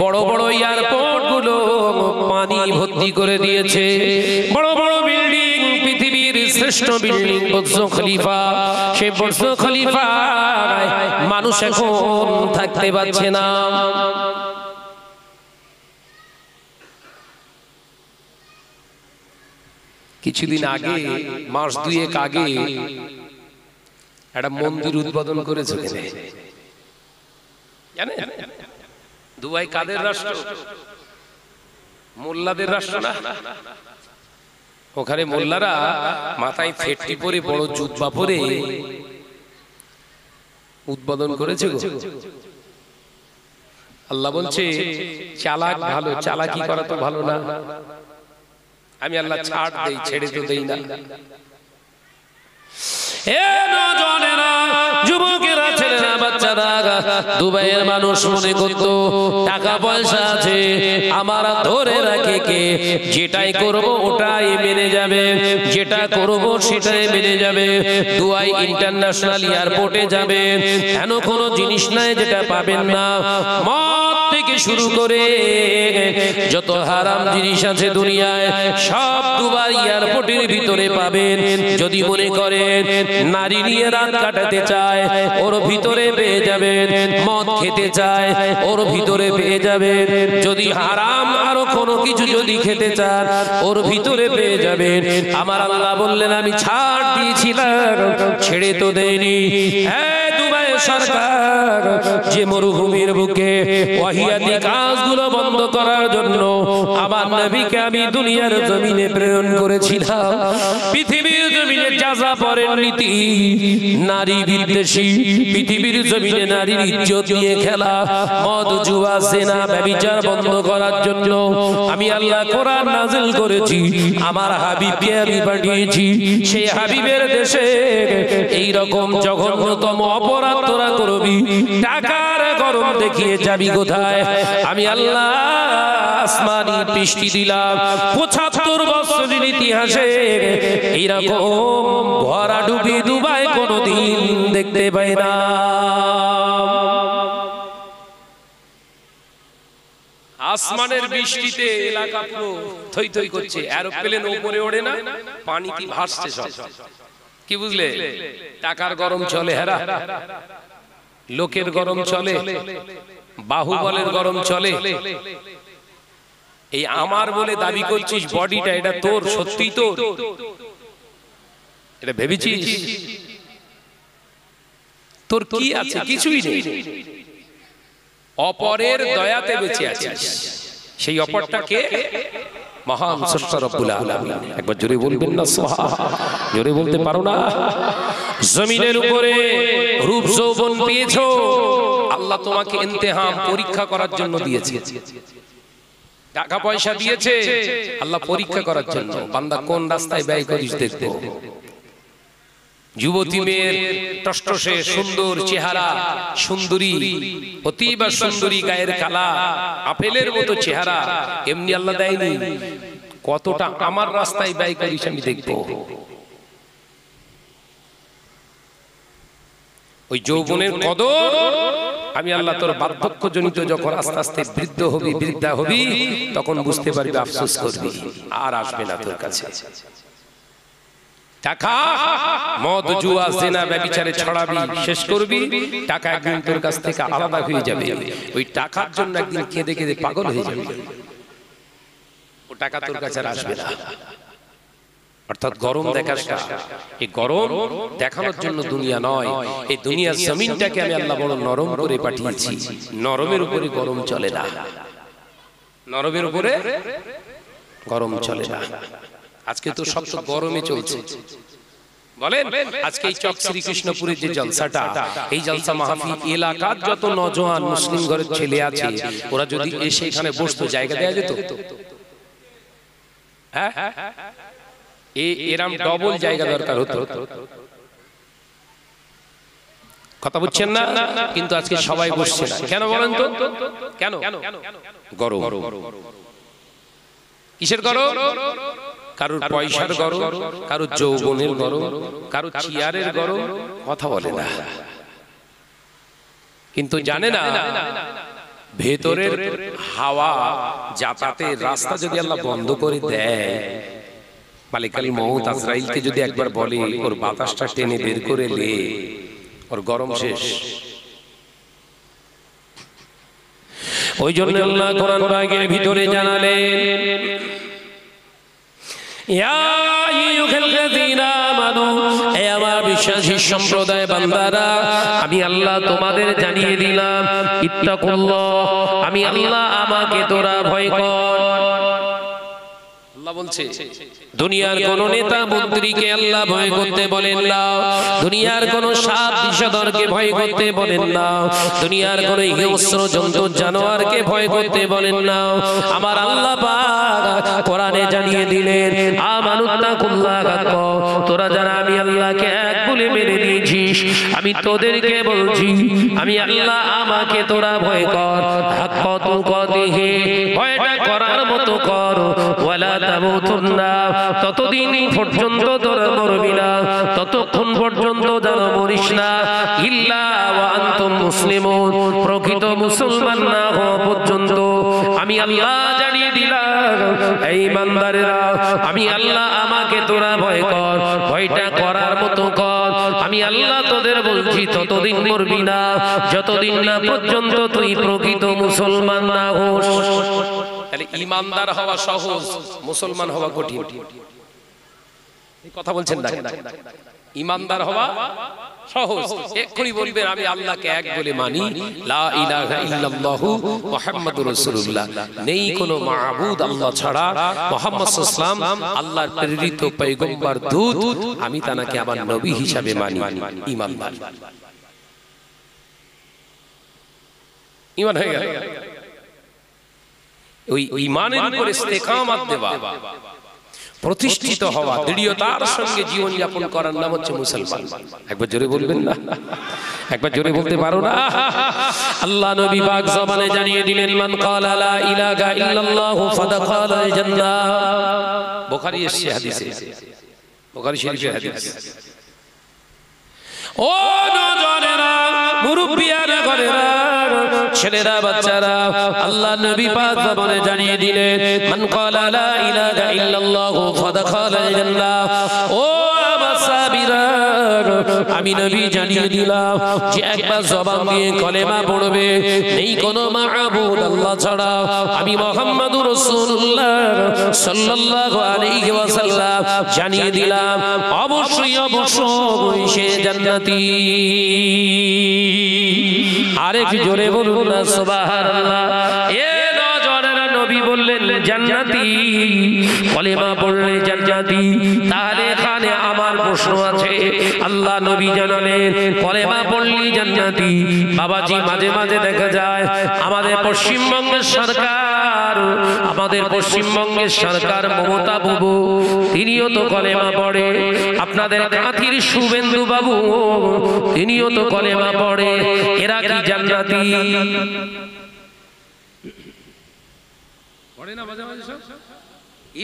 বড় বড় এয়ারপোর্ট গুলো পানি ভর্তি করে দিয়েছে, বড় বড় বিল্ডিং, পৃথিবীর শ্রেষ্ঠ বিল্ডিং বুর্জ খলিফা, সেই বুর্জ খলিফা মানুষ এখন থাকতে পারছে না। কিছুদিন আগে, মাস দুয়েক আগে একটা মন্দির উদ্বোধন করেছে, জানেন? দুবাই কাদের রাষ্ট্র? মোল্লাদের রাষ্ট্র না? ওখানে মোল্লারা মাথায় ফেটটি পরে, বড় জুব্বা পরে উদ্বোধন করেছে। আল্লাহ বলছে চালাক ভালো, চালাকি করা তো ভালো না। আমি আল্লাহ ছাড় দেই, ছেড়ে তো দেই না। এ নওজওয়ানেরা, যুবকেরা, ছেলেরা, বাচ্চারা, দুবাইয়ের মানুষ মনে করত টাকা পয়সা আছে, আমার ধরে রাখে কে, যেটাই করব ওটাই মেনে যাবে, যেটা করব সেটাই মেনে যাবে। দুবাই ইন্টারন্যাশনাল এয়ারপোর্টে যাবে, এমন কোনো জিনিস নাই যেটা পাবেন না। মদ থেকে শুরু করে যত হারাম জিনিস আছে দুনিয়ায়, সব দুবাই এয়ারপোর্টের ভিতরে পাবেন। যদি মনে করেন নারী নিয়ে রাত কাটাতে চায়, ওর ভিতরে পেয়ে যাবেন। মদ খেতে চায়, ওর ভিতরে পেয়ে যাবেন। যদি হারাম আরো কোনো কিছু যদি খেতে চান, ওর ভিতরে পেয়ে যাবেন। আমার আল্লাহ বললেন আমি ছাড় দিয়েছিলাম, ছেড়ে তো দেয়নি। হ্যাঁ, দুবাই সরকার যে মরুভূমির বুকে ওয়াহিয়াতি কাজগুলো বন্ধ করার জন্য আমার নবীকে আমি দুনিয়ার জমিনে প্রেরণ করেছিলাম। পৃথিবীর জমিনে যাজা পরের নীতি, নারী বিদ্বেষী, পৃথিবীর জমিনে নারীর ইজ্জত নিয়ে খেলা, মদ, জুয়া, জিনা, ব্যভিচার বন্ধ করার জন্য আমি আল্লাহ কোরআন নাযিল করেছি। আমার হাবিবকে আমি পাঠিয়েছি। সেই হাবিবের দেশে এই রকম জঘন্যতম অপরাধ তোরা করবি, টাকার গরম দেখিয়ে যাবি কোথায়? আমি আল্লাহ আসমানি বৃষ্টি দিলাম। ৭৫ বছরের ইতিহাসে এইরকম ভরাডুবি দুবাই কোনোদিন দেখতে পাই না। আসমানের বৃষ্টিতে এলাকা পুরো থই থই করছে। এরোপ্লেন উপরে ওড়ে না, পানিতে ভাসছে সব। কি বুঝলে? টাকার গরম চলে, হেরা লোকের গরম চলে, বাহুবলের গরম চলে। এই আমার বলে দাবি করছিস বডিটা, এটা তোর, সত্যি তোর? এটা ভেবেছিস? তোর কি আছে? কিছুই নেই। অপরের দয়াতে বেঁচে আছিস। সেই অপরটা কে? মহান স্রষ্টা রব্বুল আলামিন। একবার জোরে বলবেন না সুবহানাল্লাহ? জোরে বলতে পারো না? জমিনের উপরে রূপ যৌবন পেয়েছো, আল্লাহ তোমাকে ইমতিহান, পরীক্ষা করার জন্য দিয়েছে। টাকা পয়সা দিয়েছে আল্লাহ পরীক্ষা করার জন্য। বান্দা কোন রাস্তায় ব্যয় করিস দেখবো। যুবতী মেয়ের টসটসে সুন্দর চেহারা, সুন্দরী, অতিবা সুন্দরী, গায়ের কালা, আপেলের মতো চেহারা, এমনি আল্লাহ দেয়নি। কতটা আমার রাস্তায় ব্যয় করিস আমি দেখবো। ওই যৌবনের কদর আমি আল্লাহ তোর বার্ধক্য জনিত যখন আস্তে আস্তে বৃদ্ধ হবি, বৃদ্ধা হবি, তখন বুঝতে পারবি, আফসোস করবি, আর আসবে না তোর কাছে। টাকা, মদ, জুয়া, জিনা, ব্যভিচারে ছড়াবি, শেষ করবি, টাকা একদিন তোর কাছ থেকে আলাদা হয়ে যাবে। ওই টাকার জন্য একদিন কেঁদে কেঁদে পাগল হয়ে যাবে। ও টাকা তোর কাছে আর আসবে না। অর্থাৎ গরম দেখাস না। এই গরম দেখানোর জন্য দুনিয়া নয়, এই দুনিয়ার জমিনটাকে আমি আল্লাহ বড় নরম করে পাঠিয়েছি। নরমের উপরে গরম চলে না, নরমের উপরে গরম চলে না। আজকে তো সব তো গরমে চলছে। বলেন, আজকে এই চক শ্রীকৃষ্ণপুরের যে জলসাটা, এই জলসা মাহফিল, এলাকার যত নওজোয়ান মুসলিম ঘরের ছেলে আছে, ওরা যদি এসে এখানে বসতো, জায়গা দেওয়া যেত? হ্যাঁ, এরম ডবল জায়গা দরকার হতো। কথা বুঝছেন না? কিন্তু আজকে সবাই বসছে না। কেন বলেন তো? কেন? গরম। কিসের গরম? কারোর পয়সার গরম, কারোর যৌবনের গরম, কারোর চেয়ারের গরম, কথা বলে না। কিন্তু জানে না, ভেতরের হাওয়া যাতায়াতের রাস্তা যদি আল্লাহ বন্ধ করে দেয়, মালিকাল মউত আজরাইলকে যদি একবার বলে ওর বাতাসটা টেনে বের করে লে, ওর গরম শেষ। ওই জন্য আল্লাহ কোরআন পাকের ভিতরে জানালেন, ইয়া আইয়ুহাল্লাযীনা আমানু, হে আমার বিশ্বাসী সম্প্রদায় বান্দারা, আমি আল্লাহ তোমাদের জানিয়ে দিলাম, ইত্তাকুল্লাহ, আমি আল্লাহ, আমাকে তোরা ভয় কর। আল্লাহ বলছে, দুনিয়ার কোন নেতা মন্ত্রীকে আল্লাহ ভয় করতে বলেন না, দুনিয়ার কোন সাপ বিষধরকে ভয় করতে বলেন না, দুনিয়ার কোন হিংস্র জন্তু জানোয়ারকে ভয় করতে বলেন না। আমার আল্লাহ পাক কোরআনে জানিয়ে দিলেন, আমানুত্তাকুল্লাহ, তোরা যারা আমি আল্লাহকে এক বলে মেনে নিয়েছিস, আমি তোদেরকে বলছি, আমি আল্লাহ, আমাকে তোরা ভয় কর। হাক্কা তুকাতিহি, ভয়টা করার মতো কর। ওয়ালা তামুতুন্না, ততদিন পর্যন্ত তোরা মরবি না, ততক্ষণ পর্যন্ত যারা মরিস না, ইল্লা ওয়া আনতুম মুসলিমুন, প্রকৃত মুসলমান না হওয়া পর্যন্ত। আমি আল্লাহ জানিয়ে দিলাম, এই ইমানদারেরা, আমি আল্লাহ, আমাকে তোরা ভয় কর, ভয়টা করার মতো কর। আমি আল্লাহ তোদের বলছি, ততদিন মরবি না যতদিন না পর্যন্ত তুই প্রকৃত মুসলমান না হোস। তাহলে ইমানদার হওয়া সহজ, মুসলমান হওয়া কঠিন। কথা বলছেন না? ইমানদার হওয়া সহজ, এক্ষুনি বলবেন আমি আল্লাহকে এক বলে মানি, লা ইলাহা ইল্লাল্লাহু মুহাম্মাদুর রাসূলুল্লাহ, নেই কোনো মাবুদ আল্লাহ ছাড়া, মুহাম্মদ সাল্লাল্লাহু আলাইহি ওয়াসাল্লাম আল্লাহর প্রেরিত পয়গম্বর দূত, আমি তাকে আমার নবী হিসাবে মানি। ইমানদার, ঈমান হয়ে গেল। ওই ঈমানের উপর ইস্তেকামত দেওয়া, প্রতিষ্ঠিত হওয়া, দৃঢ়তার সঙ্গে জীবন যাপন করার নাম হচ্ছে মুসলমান। একবার জোরে বলবেন না? একবার জোরে বলতে পারো না? আল্লাহ নবী পাক জবানে জানিয়ে দিলেন, মান ক্বালা লা ইলাহা ইল্লাল্লাহু ফাদাখালাল জান্নাহ। বুখারী এসেছে হাদিসে, বুখারী শরীফের হাদিস। ও নজরেরা, মুরব্বিয়ারা, ঘরেরা, ছেলেরা, বাচ্চারা, আল্লাহ নবী পাক জবানে জানিয়ে দিলেন, মান ক্বালা লা ইলাহা ইল্লাল্লাহু ফাদাখালাল জান্নাহ। ও সাহাবীরা, আমি নবী জানিয়ে দিলাম যে একবার জবান দিয়ে কলেমা পড়বে, নেই কোনো মাবুদ আল্লাহ ছাড়া, আমি মুহাম্মাদুর রাসূলুল্লাহ সাল্লাল্লাহু আলাইহি ওয়াসাল্লাম জানিয়ে দিলাম, অবশ্যই অবশ্যই সে জান্নাতি। আরেক জোরে বলুন না সুবহানাল্লাহ। এ নজরেরা, নবী বললেন, জান্নাতি, কলেমা পড়লে জান্নাতি। তাহলে এখানে আমার প্রশ্ন আছে, আল্লাহ নবী জানালেন কলেমা পড়লে জান্নাতি। বাবাজি মাঝে মাঝে দেখা যায় আমাদের পশ্চিমবঙ্গের সরকার, মমতা বাবু, তিনিও তো কলেমা পড়ে। আপনাদের কাঁথির শুভেন্দু বাবু, তিনিও তো কলেমা পড়ে। এরা কি জান্নাতি? পড়ে না মাঝে মাঝে সব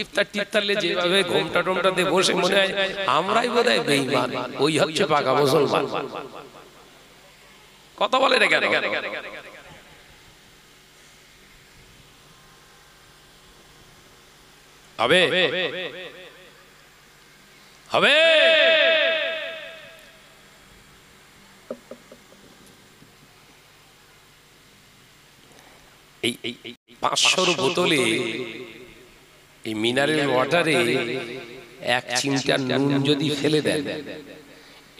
ইফতার টিফতারলে যেভাবে ঘোমটা টোমটাতে বসে মনে হয় আমরাই বোধহয় বেঈমান, ওই হচ্ছে পাকা মুসলমান। কথা বলে না কেন? হবে হবে এই 500 বোতলে এই মিনারেল ওয়াটারে 1 চিমটা নুন যদি ফেলে দেন,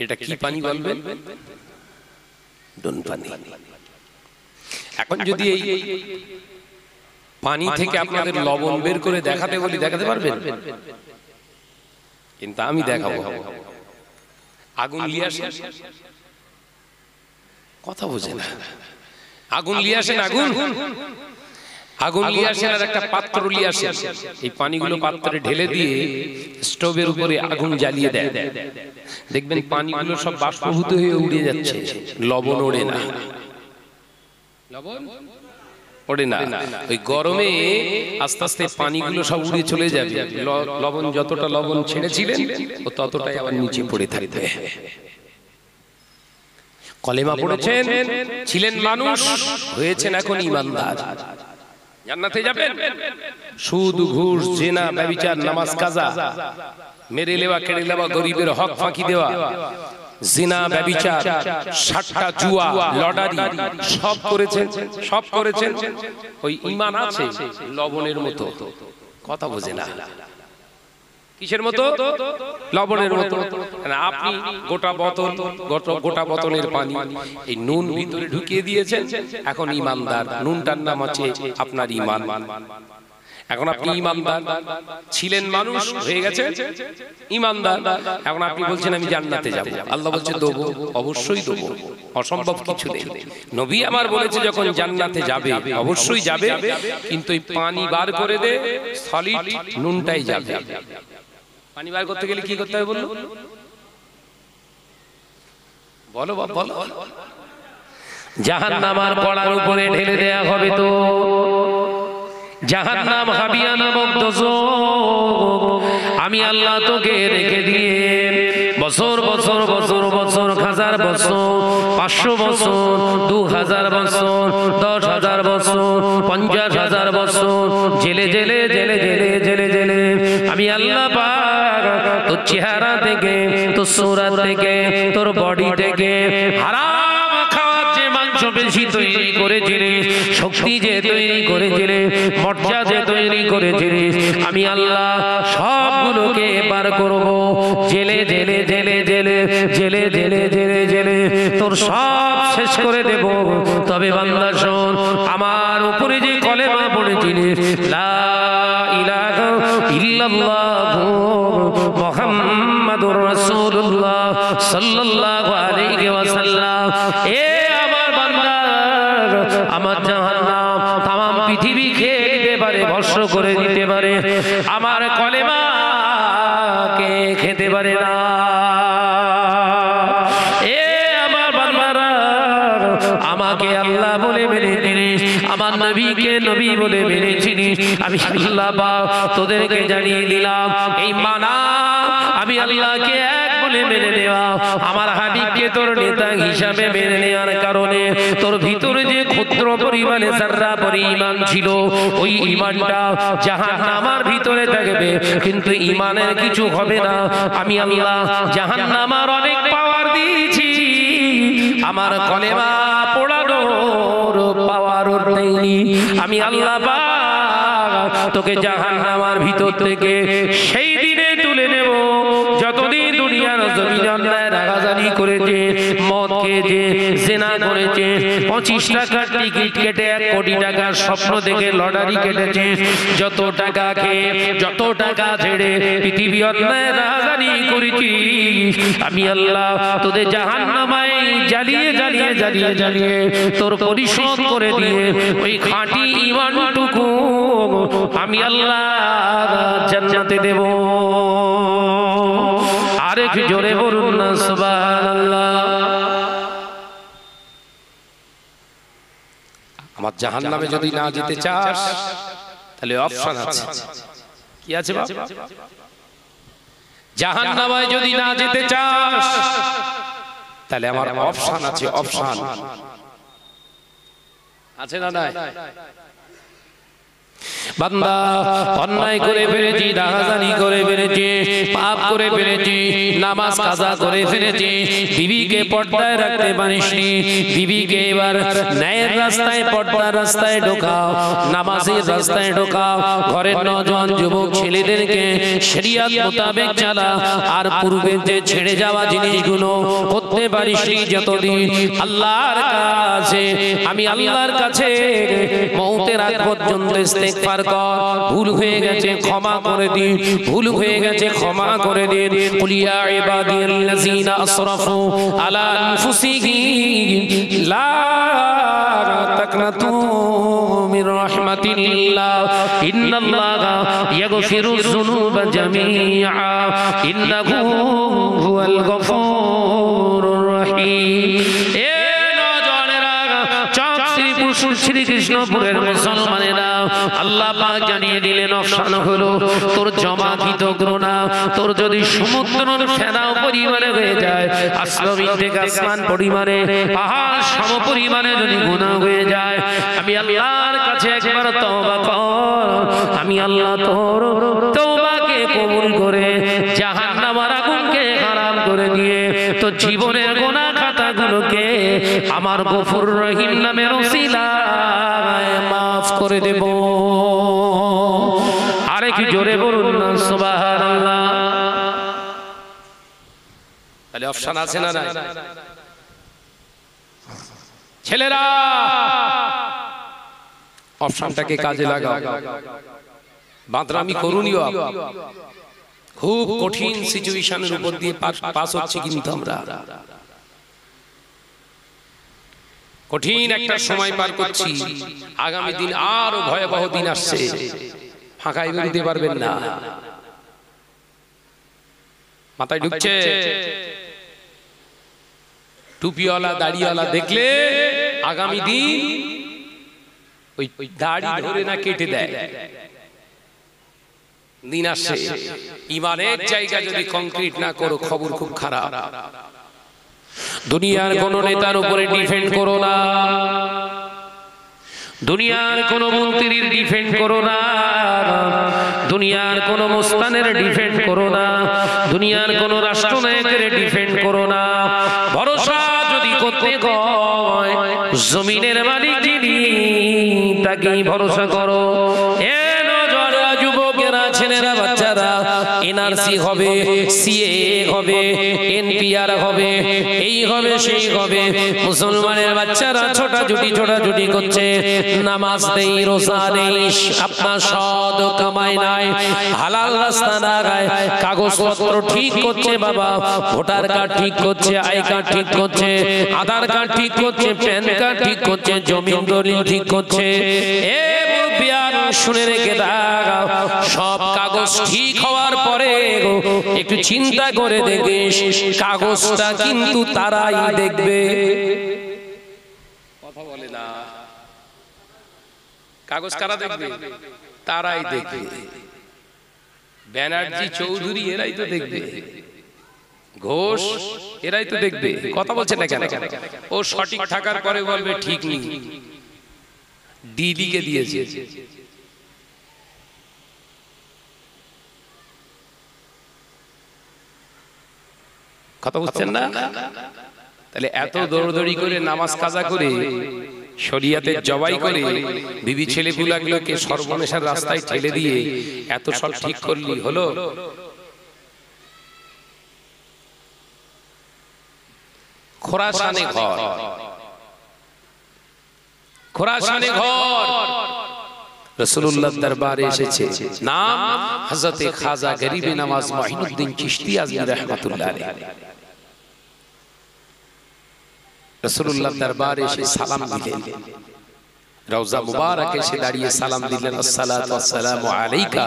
এটা কি পানি বলবেন? নুন পানি। এখন যদি এই পানি থেকে আপনাদের লবণ বের করে দেখাতে বলি, দেখাতে পারবেন? কিন্তু আমি দেখাবো। আগুন নিয়ে আসেন, কথা বোঝে না। আগুন নিয়ে আসেন, আগুন নিয়ে আসেন, আর একটা পাত্র নিয়ে আসেন। এই পানিগুলো পাত্রে ঢেলে দিয়ে স্টোভের উপরে আগুন জ্বালিয়ে দেন, দেখবেন পানিগুলো সব বাষ্পীভূত হয়ে উড়ে যাচ্ছে, লবণ ওড়ে না। লবণ ওড়ে না। ওই গরমে আস্তে আস্তে পানিগুলো সব উড়ে চলে যাবে। লবণ যতটা লবণ ছেড়েছিলেন ও ততটাই আবার নিচে পড়ে থাকবে। কলেমা পড়েছেন, ছিলেন মানুষ, হয়েছেন এখন ঈমানদার, জান্নাতে যাবেন। সুদ, ঘুষ, জিনা, ব্যভিচার, নামাজ কাজা, মেরে নেওয়া, কেড়ে নেওয়া, গরিবের হক ফাঁকি দেওয়া, জিনা, ব্যভিচার, সাট্টা, জুয়া, লটারি সব করেছেন। ওই ঈমান আছে লবণের মতো, কথা বোঝে না। কিসের মতো? লবণের মতো। আপনি গোটা বোতলের পানি এই নুন ভিতরে ঢুকিয়ে দিয়েছেন, এখন ঈমানদার। নুনটার নাম আছে আপনার ঈমান। এখন আপনি ঈমানদার, ছিলেন মানুষ, হয়ে গেছে ঈমানদার। এখন আপনি বলছেন আমি জান্নাতে যাব। আল্লাহ বলছে দেবো, অবশ্যই দেবো, অসম্ভব কিছু নেই। নবী আমার বলেছে যখন জান্নাতে যাবে অবশ্যই যাবে, কিন্তু এই পানি বার করে দে, সলিড নুনটাই যাবে। পানি বার করতে গেলে কি করতে হবে বললো? বলো বলো। জাহান্নামার পড়ার উপরে ঢেলে দেয়া হবে তো জাহান্নাম, হাবিয়া নামক দোজখ। আমি আল্লাহ তোকে রেখে দিয়ে বছর বছর বছর বছর, 1000 বছর, 500 বছর, 2000 বছর, 10,000 বছর, 50,000 বছর জেলে জেলে জেলে জেলে জেলে জেলে আমি আল্লাহ পাক তোর চেহারা থেকে, তোর সূরত থেকে, তোর বডি থেকে হারাম খাওয়ার যে মাংস পেশি তৈরি করেছিলিস, শক্তি যে তৈরি করেছিলিস, মর্যাদা যে তৈরি করেছিলিস, আমি আল্লাহ সবগুলোকে বার করব। জেলে জেলে জেলে জেলে জেলে জেলে জেলে জেলে তোর সব শেষ করে দেব। তবে বান্দা শোন, আমার উপরে যে কলেমা পড়েছিলিস, লা ইলাহা ইল্লাল্লাহু মুহাম্মাদুর রাসূলুল্লাহ সাল্লাল্লাহু আলাইহি ওয়াসাল্লাম, এ আমার বান্দা, আমার জাহান্নাম तमाम পৃথিবী খেয়ে দিতে পারে, ভস্ম করে দিতে পারে, আমার কলেমাকে খেতে পারে না। এ আমার বান্দারা, আমাকে আল্লাহ বলে মেনে নিস, আমার নবীকে নবী বলে মেনে চিনিস, আমি আল্লাহ পাক তোদেরকে জানিয়ে দিলাম, এই মানা আমি আল্লাহকে এক বলে মেনে নেওয়া, আমার হাবিবকে তোর নেতা হিসাবে মেনে নেওয়ার কারণে তোর ভিতরে যে ক্ষুদ্র পরিমাণে যারা পরিমাণ ছিল, ওই ঈমানটা জাহান্নামের ভিতরে থাকবে, কিন্তু ঈমানের কিছু হবে না। আমি আল্লাহ জাহান্নামের অনেক পাওয়ার দিয়েছি, আমার কলেমা পড়ানোর পাওয়ার দেইনি। আমি আল্লাহ পাক তোকে জাহান্নামের ভিতর থেকে সেই দিনে তুলে নেব যতদিন দুনিয়ার জমিনে অন্যায় রাগাজানি করেছে, মদ খেয়েছে, জিনা করেছে, 25 টাকার টিকিট কেটে 1 কোটি টাকার স্বপ্ন দেখে লটারি কেটেছে, যত টাকা খেয়ে যত টাকা ছেড়ে পৃথিবী অন্যায় রাজধানী করেছি, আমি আল্লাহ তোদের জাহান্নামায় জ্বালিয়ে জ্বালিয়ে জ্বালিয়ে জ্বালিয়ে তোর পরিশোধ করে দিয়ে ওই খাঁটি ঈমানটুকু আমি আল্লাহ জান্নাতে দেব। আরেক জোরে বলুন না সুবহানাল্লাহ। আমার জাহান্নামে যদি না যেতে চাস তাহলে অপশন আছে। কি আছে বাবা? জাহান্নামে যদি না যেতে চাস তাহলে আমার অপশন আছে, অপশন আছে না নাই? বান্দা অন্যায় করে ফেলেছি, রাহাজানি করে ফেলেছি, পাপ করে ফেলেছি, নামাজ কাজা করে ফেলেছি, বিবিকে পর্দায় রাখতে পারিসনি, বিবিকে এবার ন্যায়ের রাস্তায় পর্দার রাস্তায় ঢোকাও, নামাজের রাস্তায় ঢোকাও, ঘরের নওজোয়ান যুবক ছেলেদেরকে শরিয়ত মোতাবেক চালা, আর পূর্বে যে ছেড়ে যাওয়া জিনিসগুলো করতে পারিসনি যতদিন, আল্লাহর কাছে আমি আল্লাহর কাছে মওতের আগ পর্যন্ত ইস্তেগফার কর, ভুল হয়ে গেছে ক্ষমা করে দিন, ভুল হয়ে গেছে ক্ষমা করে দিন। কুল ইয়া ইবাদিয়াল্লাযীনা আসরাফু আলা আনফুসিহিম লা তাকনাতু মির রাহমাতিল্লাহ ইন্নাল্লাহা ইয়াগফিরুয যুনুবা জামিআ ইন্নাহু হুয়াল গফুরুর রহিম। শ্রীকৃষ্ণপুরের মুসলমানেরা আল্লাহ পাক জানিয়ে দিলেন অপশন হলো তোর জমাকৃত গুনাহ, তোর যদি সমুদ্রের ফেনাও পরিমাণে হয়ে যায়, আসমান থেকে আসমান পরিমাণে, পাহাড় সম পরিমাণে যদি গুনাহ হয়ে যায়, আমি আল্লাহর কাছে একবার তওবা কর, আমি আল্লাহ তোর তওবাকে কবুল করে জাহান্নামের আগুনকে হারাম করে দিয়ে তো জীবনের গুনাহ খাতাগুলোকে আমার গফুর রহিম নামের ওসিলায় মাফ করে দেব। আরেক জোরে বলুন না সুবহানাল্লাহ। তাহলে অপশন আছে না নাই? ছেলেরা অপশনটাকে কাজে লাগাও, বাদরামি করুনিও। খুব কঠিন সিচুয়েশনের উপর দিয়ে পাস হচ্ছে কিন্তু আমরা, কঠিন একটা সময় পার করছি, আগামী দিন আরো ভয়াবহ দিন আসছে, ফাঁকায় বেরোতে পারবেন না। মাথায় ঢুকছে? টুপিওয়ালা দাড়িওয়ালা দেখলে আগামী দিন ওই দাড়ি ধরে না কেটে দেয়, দিন আসছে। ইমানের জায়গা যদি কংক্রিট না করো খবর খুব খারাপ। দুনিয়ার কোন নেতার উপরে ডিপেন্ড করো না, দুনিয়ার কোন মন্ত্রীর ডিপেন্ড করো না, দুনিয়ার কোন মুস্তানের ডিপেন্ড করো না, দুনিয়ার কোন রাষ্ট্রনায়কের ডিপেন্ড করো না। ভরসা যদি করতে হয় জমিনের মালিক যিনি তাকেই ভরসা করো। যুবকেরা, ছেলেরা, বাচ্চারা, এনআরসি হবে, সিএ হবে, এনপিআর হবে, এই হবে সেই হবে। মুসলমানের বাচ্চারা ছোটাছুটি করছে, নামাজ নেই, রোজা নেই, আপনার সদ কামাই নাই, হালাল রাস্তা না গায়, কাগজপত্র ঠিক করছে বাবা, ভোটার কার্ড ঠিক করছে, আই কার্ড ঠিক করছে, আধার কার্ড ঠিক করছে, প্যান কার্ড ঠিক করছে, জমিন দলিল ঠিক করছে। শুনে রেখে দাও, সব কাগজ ঠিক হওয়ার পরে একটু চিন্তা করে দেখিস, কাগজটা কিন্তু তারাই দেখবে। কথা বলে না, কাগজ কারা দেখবে? তারাই দেখবে। ব্যানার্জি, চৌধুরী এরাই তো দেখবে, ঘোষ এরাই তো দেখবে। কথা বলছে না কেন? ও সঠিক থাকার পরে বলবে ঠিক নেই, ডিডিকে দিয়েছে। কথা বুঝছেন না? তাহলে এত দৌড়দৌড়ি করে, নামাজ কাজা করে, শরিয়াতের জবাই করে, বিবি ছেলেগুলোকে সর্বনেশার রাস্তায় ঠেলে দিয়ে এত সব ঠিক করলি হলো? খোরাসানে ঘর, খোরাসানে ঘর। রাসূলুল্লাহ দরবারে এসেছে, নাম হযরতে খাজা গরিবে নওয়াজ মুঈনুদ্দিন চিশতি আজমি রাহমাতুল্লাহ আলাইহি। রাসূলুল্লাহ দরবারে এসে সালাম দিলেন, রওজা মুবারকে এসে দাঁড়িয়ে সালাম দিলেন, আসসালাতু ওয়াসসালামু আলাইকা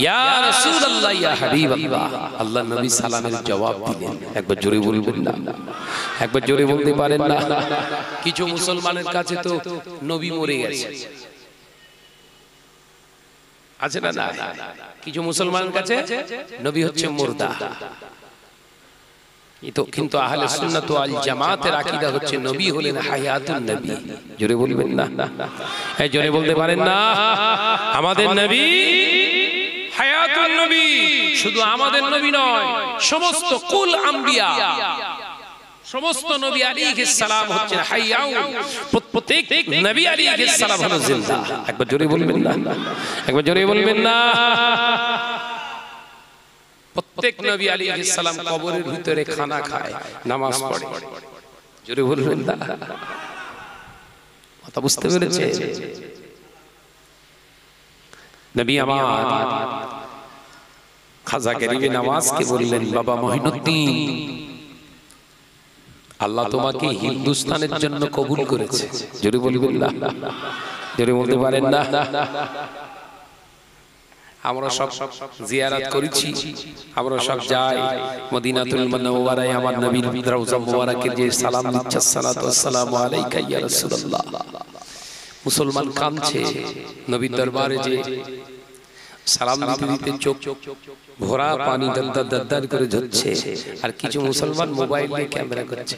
ইয়া রাসূলুল্লাহ ইয়া হাবিবাল্লাহ। আল্লাহ নবী সালামের জবাব দিলেন। একবার জোরে বলবেন না? একবার জোরে বলতে পারেন না? কিছু মুসলমানের কাছে তো নবী মরে গেছে, আছে না? না, কিছু মুসলমানের কাছে নবী হচ্ছে মুর্দা। কিন্তু আহলে সুন্নাত ওয়াল জামাতের আকীদা হচ্ছে নবী হলেন হায়াতুন নবী। জোরে বলবেন না? এই জোরে বলতে পারেন না? আমাদের নবী হায়াতুন নবী। শুধু আমাদের নবী নয়, সমস্ত কুল আম্বিয়া, সমস্ত নবী আলাইহিস সালাম হচ্ছেন হায়াউন। প্রত্যেক নবী আলাইহিস সালাম হলো জিন্দা। একবার জোরে বলবেন না? একবার জোরে বলবেন না? প্রত্যেক নবী আলাইহিস সালাম কবরের ভিতরে খানা খায়, নামাজ পড়ে। জোরে বলবেন না? কথা বুঝতে পেরেছে? নবী আমার খাজা গরিবে নওয়াজকে বললেন, বাবা মুঈনুদ্দিন, আল্লাহ তোমাকে হিন্দুস্তানের জন্য কবুল করেছে। জোরে বলবেন না? জোরে বলতে পারেন না? আমরা সব জিয়ারত করেছি, আমরা সব যাই মদিনাতুল মুনাওয়ারায়, আমার নবীর রওজা মুবারকে যে সালাম দিচ্ছে, আসসালাতু ওয়াসসালামু আলাইকা ইয়া রাসূলুল্লাহ। মুসলমান কাঁদছে, নবীর দরবারে যে সালাম দিতে দিতে চোখ ভরা পানি দদ্দার দদ্দার করে ঝরছে, আর কিছু মুসলমান মোবাইল নিয়ে ক্যামেরা করছে।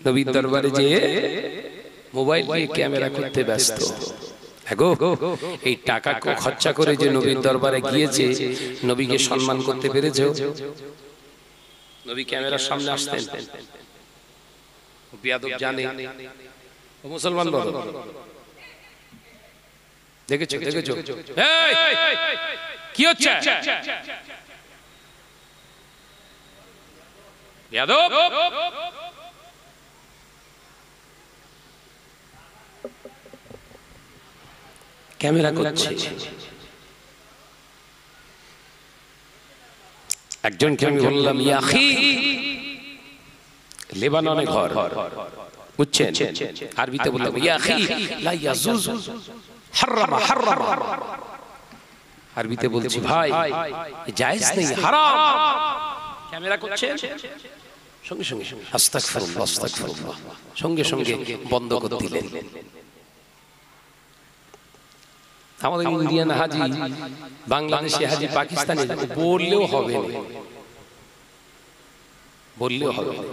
নবীর দরবারে যে মোবাইল নিয়ে ক্যামেরা করতে ব্যস্ত। এই টাকা খরচা করে যে নবীর দরবারে গিয়েছে, নবীকে সম্মান করতে পেরেছে? নবী ক্যামেরার সামনে আসতেন? বিয়াদব জানে মুসলমান বলো, দেখেছো? দেখেছো কি হচ্ছে? বিয়াদব ক্যামেরা করছে। একজনকে আমি বললাম, ইয়া আখি, লেবাননে ঘর, বুঝছেন? আরবিতে বললাম, ইয়া আখি লা ইয়াজুজ হারামা হারামা। আরবিতে বলছি, ভাই জায়েজ নেই, হারাম। ক্যামেরা করছে, সঙ্গে সঙ্গে আস্তাগফিরুল্লাহ আস্তাগফিরুল্লাহ, সঙ্গে সঙ্গে বন্ধ করে দিলেন। আমাদের ইন্ডিয়ান হাজি, বাংলাদেশি হাজি, পাকিস্তানি বললেও হবে না, বললেও হবে না।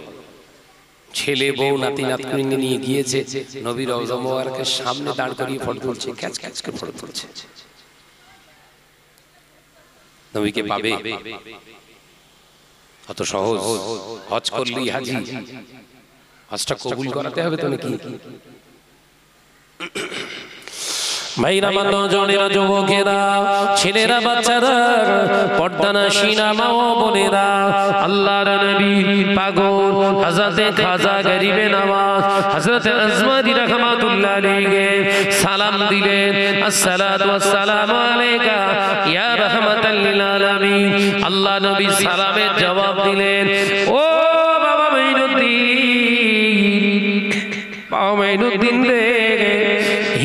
ছেলে বউ নাতি নাতনি নিয়ে গিয়েছে, নবীর রওজা মুবারকের সামনে দাঁড় করিয়ে ফটো তুলছে, ক্যাচ ক্যাচ করে ফটো তুলছে। নবীকে পাবে? কত সহজ। হজ করলেই হাজি, হজটা কবুল করাতে হবে তো নাকি? ভাইরা, নজনেরা, যুবকেরা, ছেলেরা, বাচ্চারা, পর্দানাশীনা মা ও বোনেরা, আল্লাহর নবী পাগল হযরতে খাজা গরিবে নওয়াজ হযরতে আজমারি রাহমাতুল্লাহ আলাইহি সালাম দিলেন, আসসালাতু ওয়াসসালামু আলাইকা ইয়া রাহমাতাল লিল আলামিন। আল্লাহ নবী সালামের জবাব দিলেন, ও বাবা মুঈনুদ্দিন, বাবা মুঈনুদ্দিন রে,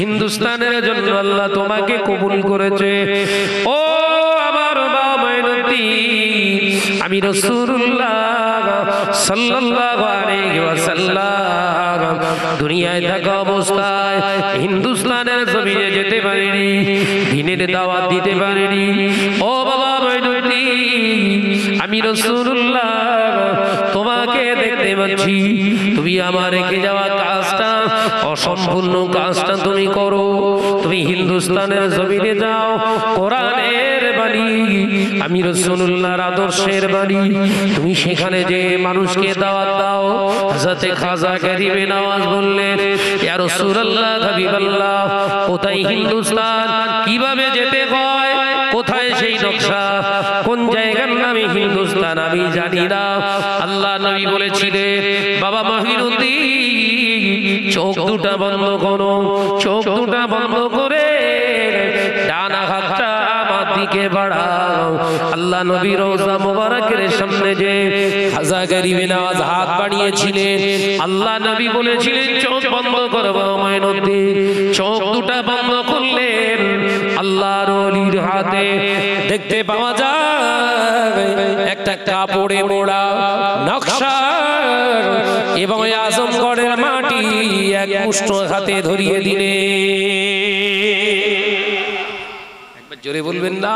হিন্দুস্তানের জন্য আল্লাহ তোমাকে কবুল করেছে। ও আমার বাবা মুঈনুদ্দিন, আমি রাসূলুল্লাহ সাল্লাল্লাহু আলাইহি ওয়াসাল্লাম দুনিয়ায় থাকা অবস্থায় হিন্দুস্তানের জমিনে যেতে পারিনি, দ্বীনের দাওয়াত দিতে পারিনি। ও বাবা মুঈনুদ্দিন, আমি রাসূলুল্লাহ তোমাকে দেখতে পাচ্ছি, তুমি আমার রেখে যাওয়া কাজটা, অসম্পূর্ণ কাজটা তুমি করো। তুমি হিন্দুস্তানের জমিনে যাও, কোরআনের বাণী, আমি রাসূলুল্লাহর আদর্শের বাণী, তুমি সেখানে যে মানুষকে দাওয়াত দাও। হযরতে খাজা গরিবে নওয়াজ বললেন, ইয়া রাসূলুল্লাহ, হাবিবাল্লাহ, কোথায় হিন্দুস্তান, কিভাবে যেতে হয়, কোথায় সেই নকশা, কোন জায়গার নামে হিন্দুস্তান আমি জানি না। আল্লাহ নবী বলেছিলেন, বাবা মহিনুদ্দিন চোখ দুটা বন্ধ করো, চোখ দুটা বন্ধ করে ডান হাতটা আমার দিকে বাড়াও। আল্লাহ নবী রওজা মুবারকের সামনে যে খাজা গরিবে নওয়াজ হাত বাড়িয়েছিলেন, আল্লাহ নবী বলেছিলেন চোখ বন্ধ করবো মঈনুদ্দিন। চোখ দুটা বন্ধ করলেন, আল্লাহর ওলির হাতে দেখতে পাওয়া যায় একটা কাপড়ে মোড়া নকশা এবং আজমগড়ের মাটি এক মুষ্ঠ হাতে ধরিয়ে দিলে। একবার জোরে বলবেন না,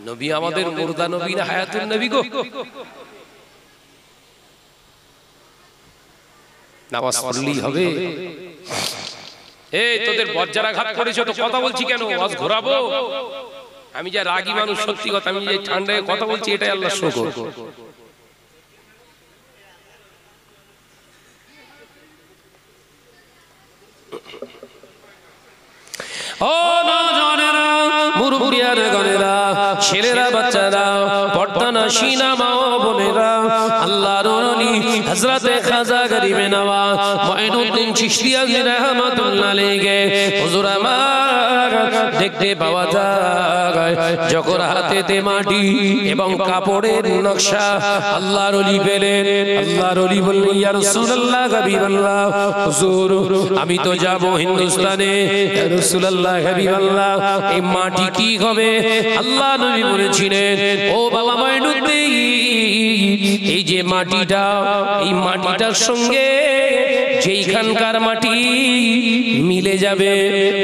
নবী আমাদের মুর্দা নবী না হায়াতুন নবী গো? নামাজ পড়লেই হবে। এই তোদের বজ্জারা ঘাত করেছো তো কথা বলছি কেন? আজ ঘোরাবো? আমি যা রাগী মানুষ, সত্যি কথা, আমি যে ঠান্ডায় কথা বলছি এটাই আল্লাহর শুকর। ও নওজওয়ানেরা, মুরব্বিয়ারা, গণেরা, ছেলেরা, বাচ্চারা, পর্দানশীনা মা ও বোনেরা, আল্লাহর ওলি হযরতে খাজা গরিবে নওয়াজ মঈনুদ্দিন চিশতি রাহমাতুল্লাহ আলাইহি হুজুর আমার দেখতে পাওয়া যায় যখন হাতেতে মাটি এবং কাপড়ের নকশা আল্লাহর ওলি পেলেন। আল্লাহর ওলি বললেন, ইয়া রাসূলুল্লাহ, হাবিবাল্লাহ, হুজুর আমি তো যাব হিন্দুস্তানে। ইয়া রাসূলুল্লাহ, হাবিবাল্লাহ, এই মাটি কি হবে? আল্লাহ নবী বলেছিলেন, ও বাবা মঈনুদ্দিন, এই যে মাটিটা, এই মাটিটার সঙ্গে যেইখানকার মাটি মিলে যাবে,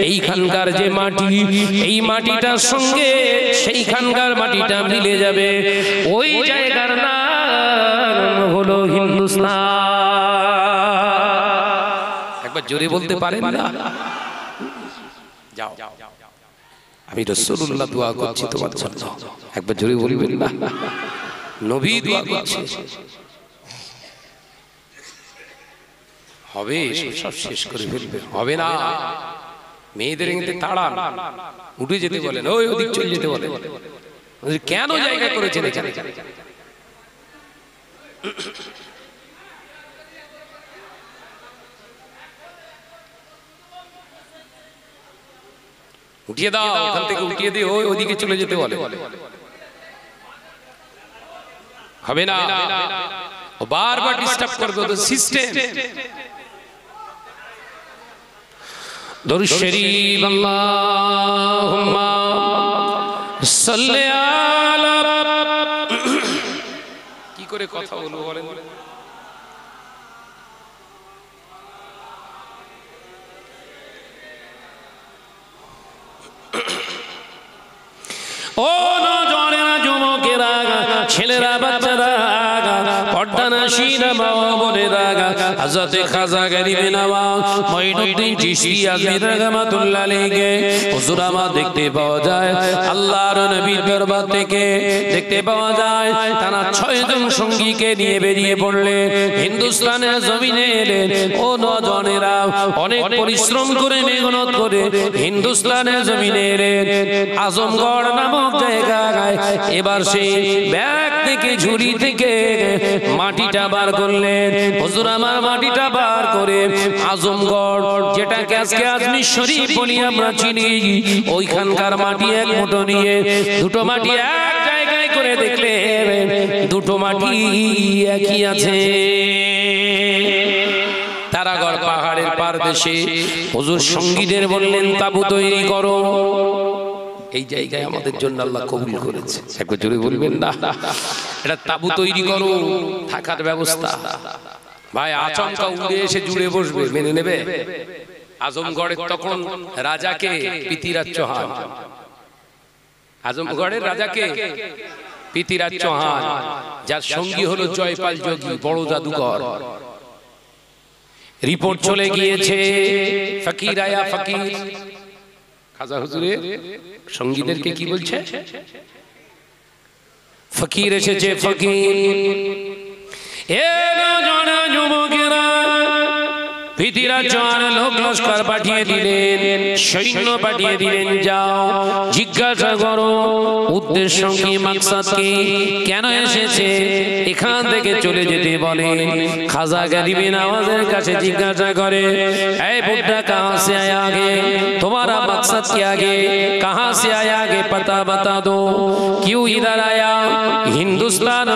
এইখানকার যে মাটি, এই মাটিটার সঙ্গে সেইখানকার মাটিটা মিলে যাবে, ওই জায়গার নাম হলো হিন্দুস্তান। একবার জোরে বলতে পারেন না? যাও, আমি রাসূলুল্লাহ দোয়া করছি তোমার জন্য, একবার জোরে বলবেন না? নবী দোয়া করছে। হবে, সব শেষ করে ফেলবে, হবে না। মেয়েদের এতে তাড়ান, উঠে যেতে বলেন, ওই ওদিক চলে যেতে বলেন। কেন জায়গা করেছেন এখানে? উঠিয়ে দাও, ওখান থেকে উঠিয়ে দিয়ে ওই ওদিকে চলে যেতে বলে। হবে না, বারবার ডিস্টার্ব করবে তো সিস্টেম। দরুদ শরীফ, আল্লাহুম্মা সাল্লি আলা। কি করে কথা বলবো বলেন? ও নওজওয়ানেরা, যুবকেরা, ছেলেরা, বাচ্চারা, পর্দানশীনা মা ও বোনেরা, হযরতে খাজা গরিবে নওয়াজ মঈনুদ্দিন চিশতি রাহমাতুল্লাহ আলাইহি হুজুর আমার দেখতে পাওয়া যায় আল্লাহর নবীর দরবার থেকে দেখতে পাওয়া যায় তারা 6 জন সঙ্গীকে নিয়ে বেরিয়ে পড়লেন, হিন্দুস্তানের জমিনে এলেন। ও নওজওয়ানেরা, অনেক পরিশ্রম করে মেহনত করে হিন্দুস্তানের জমিনে এলেন, আজমগড় নামক জায়গায়। এবার সেই ব্যাগ থেকে, ঝুড়ি থেকে মাটিটা বার করলেন। হুজুর আমার মাটিটা বার করে আজমগড়, যেটাকে আজকে আজমির শরীফ বলি আমরা চিনি, ওইখানকার মাটি এক মুঠো নিয়ে দুটো মাটি এক জায়গায় করে দেখলেন, দুটো মাটি একই আছে। তারাগড় পাহাড়ের পারদেশে হুজুর সঙ্গীদের বললেন, তাবু তৈরি করো। এই জায়গায় আমাদের জন্য আল্লাহ কবুল করেছে, একবার জোরে বলবেন না? এটা তাবু তৈরি করো, থাকার ব্যবস্থা। ভাই আচমকা উড়ে এসে জুড়ে বসবে, মেনে নেবে? আজমগড়ের তখন রাজাকে পৃথিরাজ চৌহান, আজমগড়ের রাজাকে পৃথিরাজ চৌহান, যার সঙ্গী হলো জয়পাল যোগী, বড় জাদুকর। রিপোর্ট চলে গিয়েছে, ফকির আয়া ফকির। খাজা হুজুরের সঙ্গীদেরকে কি বলছে? ফকির এসেছে, ফকির। এ নওজওয়ান যুবকেরা, পৃথিবীরাজ আর লোক লস্কর পাঠিয়ে দিলেন, সৈন্য পাঠিয়ে দিলেন, যাও জিজ্ঞাসা করো উদ্দেশ্য কি, মাকসাদ কি, কেন এসেছে, এখান থেকে চলে যেতে বলে। খাজা গরিবে নওয়াজের কাছে জিজ্ঞাসা করে, এই বুड्ढा कहां से आया आगे, तुम्हारा मकसद क्या आगे, कहां से आया आगे पता बता दो, क्यों इधर आया, हिंदुस्तान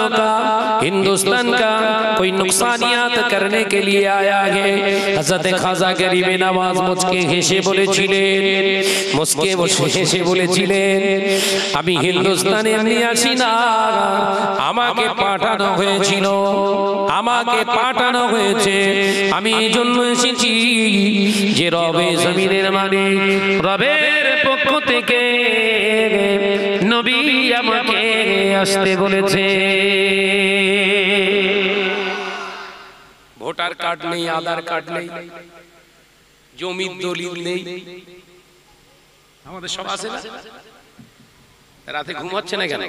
का कोई नुकसानियात करने के लिए आया आगे। हजरत खाजा गरीबे नवाज मुस्के हेসে বলেছিলেন, মুস্কে হেসে বলেছিলেন, আমি হিন্দুস্তানে এমনি আসি না, আমাকে পাঠানো হয়েছিল, আমাকে পাঠানো হয়েছে, আমি এই জন্য এসেছি যে রবে জমিনের মালিক, রবের পক্ষ থেকে নবী আমাকে আসতে বলেছে। ভোটার কার্ড নেই, আধার কার্ড নেই, জমির দলিল নেই, আমাদের সব আছে না? রাতে ঘুম হচ্ছে না কেন?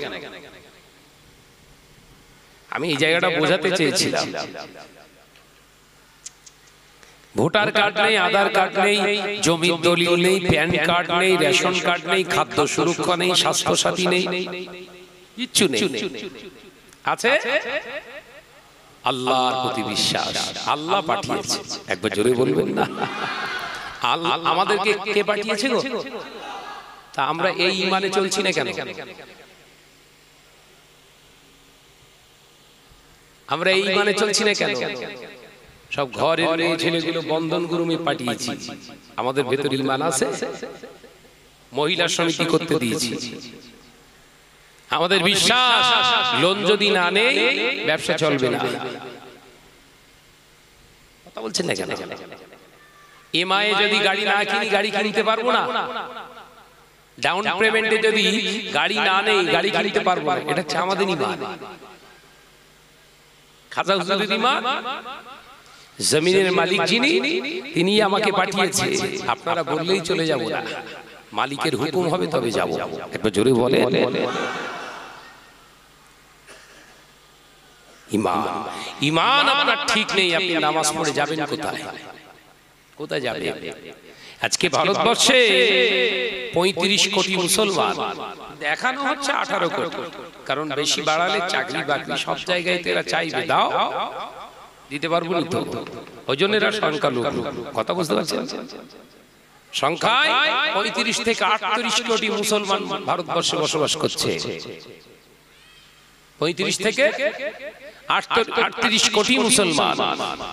আমি এই জায়গাটা বোঝাতে চেয়েছিলাম। ভোটার কার্ড নেই, আধার কার্ড নেই, জমির দলিল নেই, প্যান কার্ড নেই, রেশন কার্ড নেই, খাদ্য সুরক্ষা নেই, স্বাস্থ্য সাথী নেই, কিচ্ছু নেই। আছে আল্লাহর প্রতি বিশ্বাস, আল্লাহ পাঠিয়েছে। একবার জোরে বলবেন না, আল্লাহ আমাদেরকে কে পাঠিয়েছে গো? তা আমরা এই ঈমানে চলছি না কেন? আমরা এই ঈমানে চলছি না কেন? সব ঘরের মেয়ে ছেলেগুলো বন্ধন গ্রুপে পাঠিয়েছি, আমাদের ভেতর ঈমান আছে? মহিলা সমিতি করতে দিয়েছি, আমাদের বিশ্বাস লোন যদি না নেই ব্যবসা চলবে না। কথা বলছেন না কেন? এমআই যদি গাড়ি না কিনি গাড়ি কিনতে পারবো না, ডাউন পেমেন্টে যদি গাড়ি না নেই গাড়ি কিনতে পারবো না। এটা হচ্ছে আমাদের ঈমান। খাজা হুজুরের ঈমান, জমিনের মালিক যিনি তিনি আমাকে পাঠিয়েছে, আপনারা বললেই চলে যাব না, মালিকের হুকুম হবে তবে যাব। একবার জোরে বলে ঈমান। ঈমান আপনার ঠিক নেই, আপনি নামাজ পড়ে যাবেন কোথায়? কোথায় যাবেন? আজকে ভারতবর্ষে 35 কোটি মুসলমান, দেখানো হচ্ছে 18 কোটি, কারণ বেশি বাড়ালে চাকরি বাকরি সব জায়গায় এরা চাইবে, দাও দিতে পারবো না তো, ওই জন্য এরা সংখ্যালঘু। কথা বুঝতে পারছেন? সংখ্যায় 35 থেকে 38 কোটি মুসলমান ভারতবর্ষে বসবাস করছে। 35 থেকে 38 কোটি মুসলমান।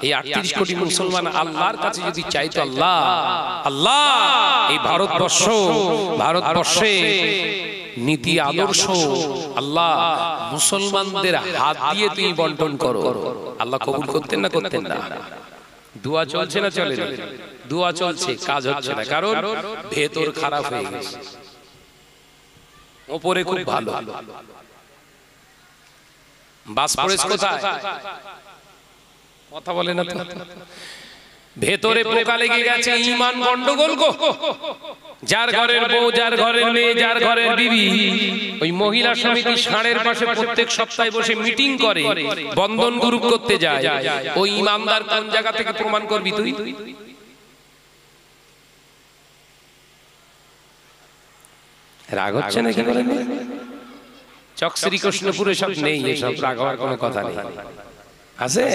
এই 38 কোটি মুসলমান আল্লাহর কাছে যদি চাইতো, আল্লাহ আল্লাহ এই ভারতবর্ষে নীতি আদর্শ আল্লাহ মুসলমানদের হাত দিয়ে তুমি বন্টন করো, আল্লাহ কবুল করতেন না? করতেন না? দোয়া চলছে না চলে না? দোয়া চলছে, কাজ হচ্ছে না, কারণ ভেতর খারাপ হয়ে গেছে, উপরে খুব ভালো। বাস পড়েছ কোথায়? কথা বলে না তো। ভেতরে পোকা লেগে গেছে, ঈমান গন্ডগোল গো। যার ঘরের বউ, যার ঘরের মেয়ে, যার ঘরের বিবি ওই মহিলা সমিতি ষাঁড়ের পাশে প্রত্যেক সপ্তাহে বসে মিটিং করে, বন্ধন গ্রুপ করতে যায়, ওই ঈমানদার কোন জায়গা থেকে প্রমাণ করবি তুই? রাগ হচ্ছে নাকি বলেন? চক শ্রীকৃষ্ণপুরে সব নেই, এসব রাগ হওয়ার কোনো কথা নেই। আছে?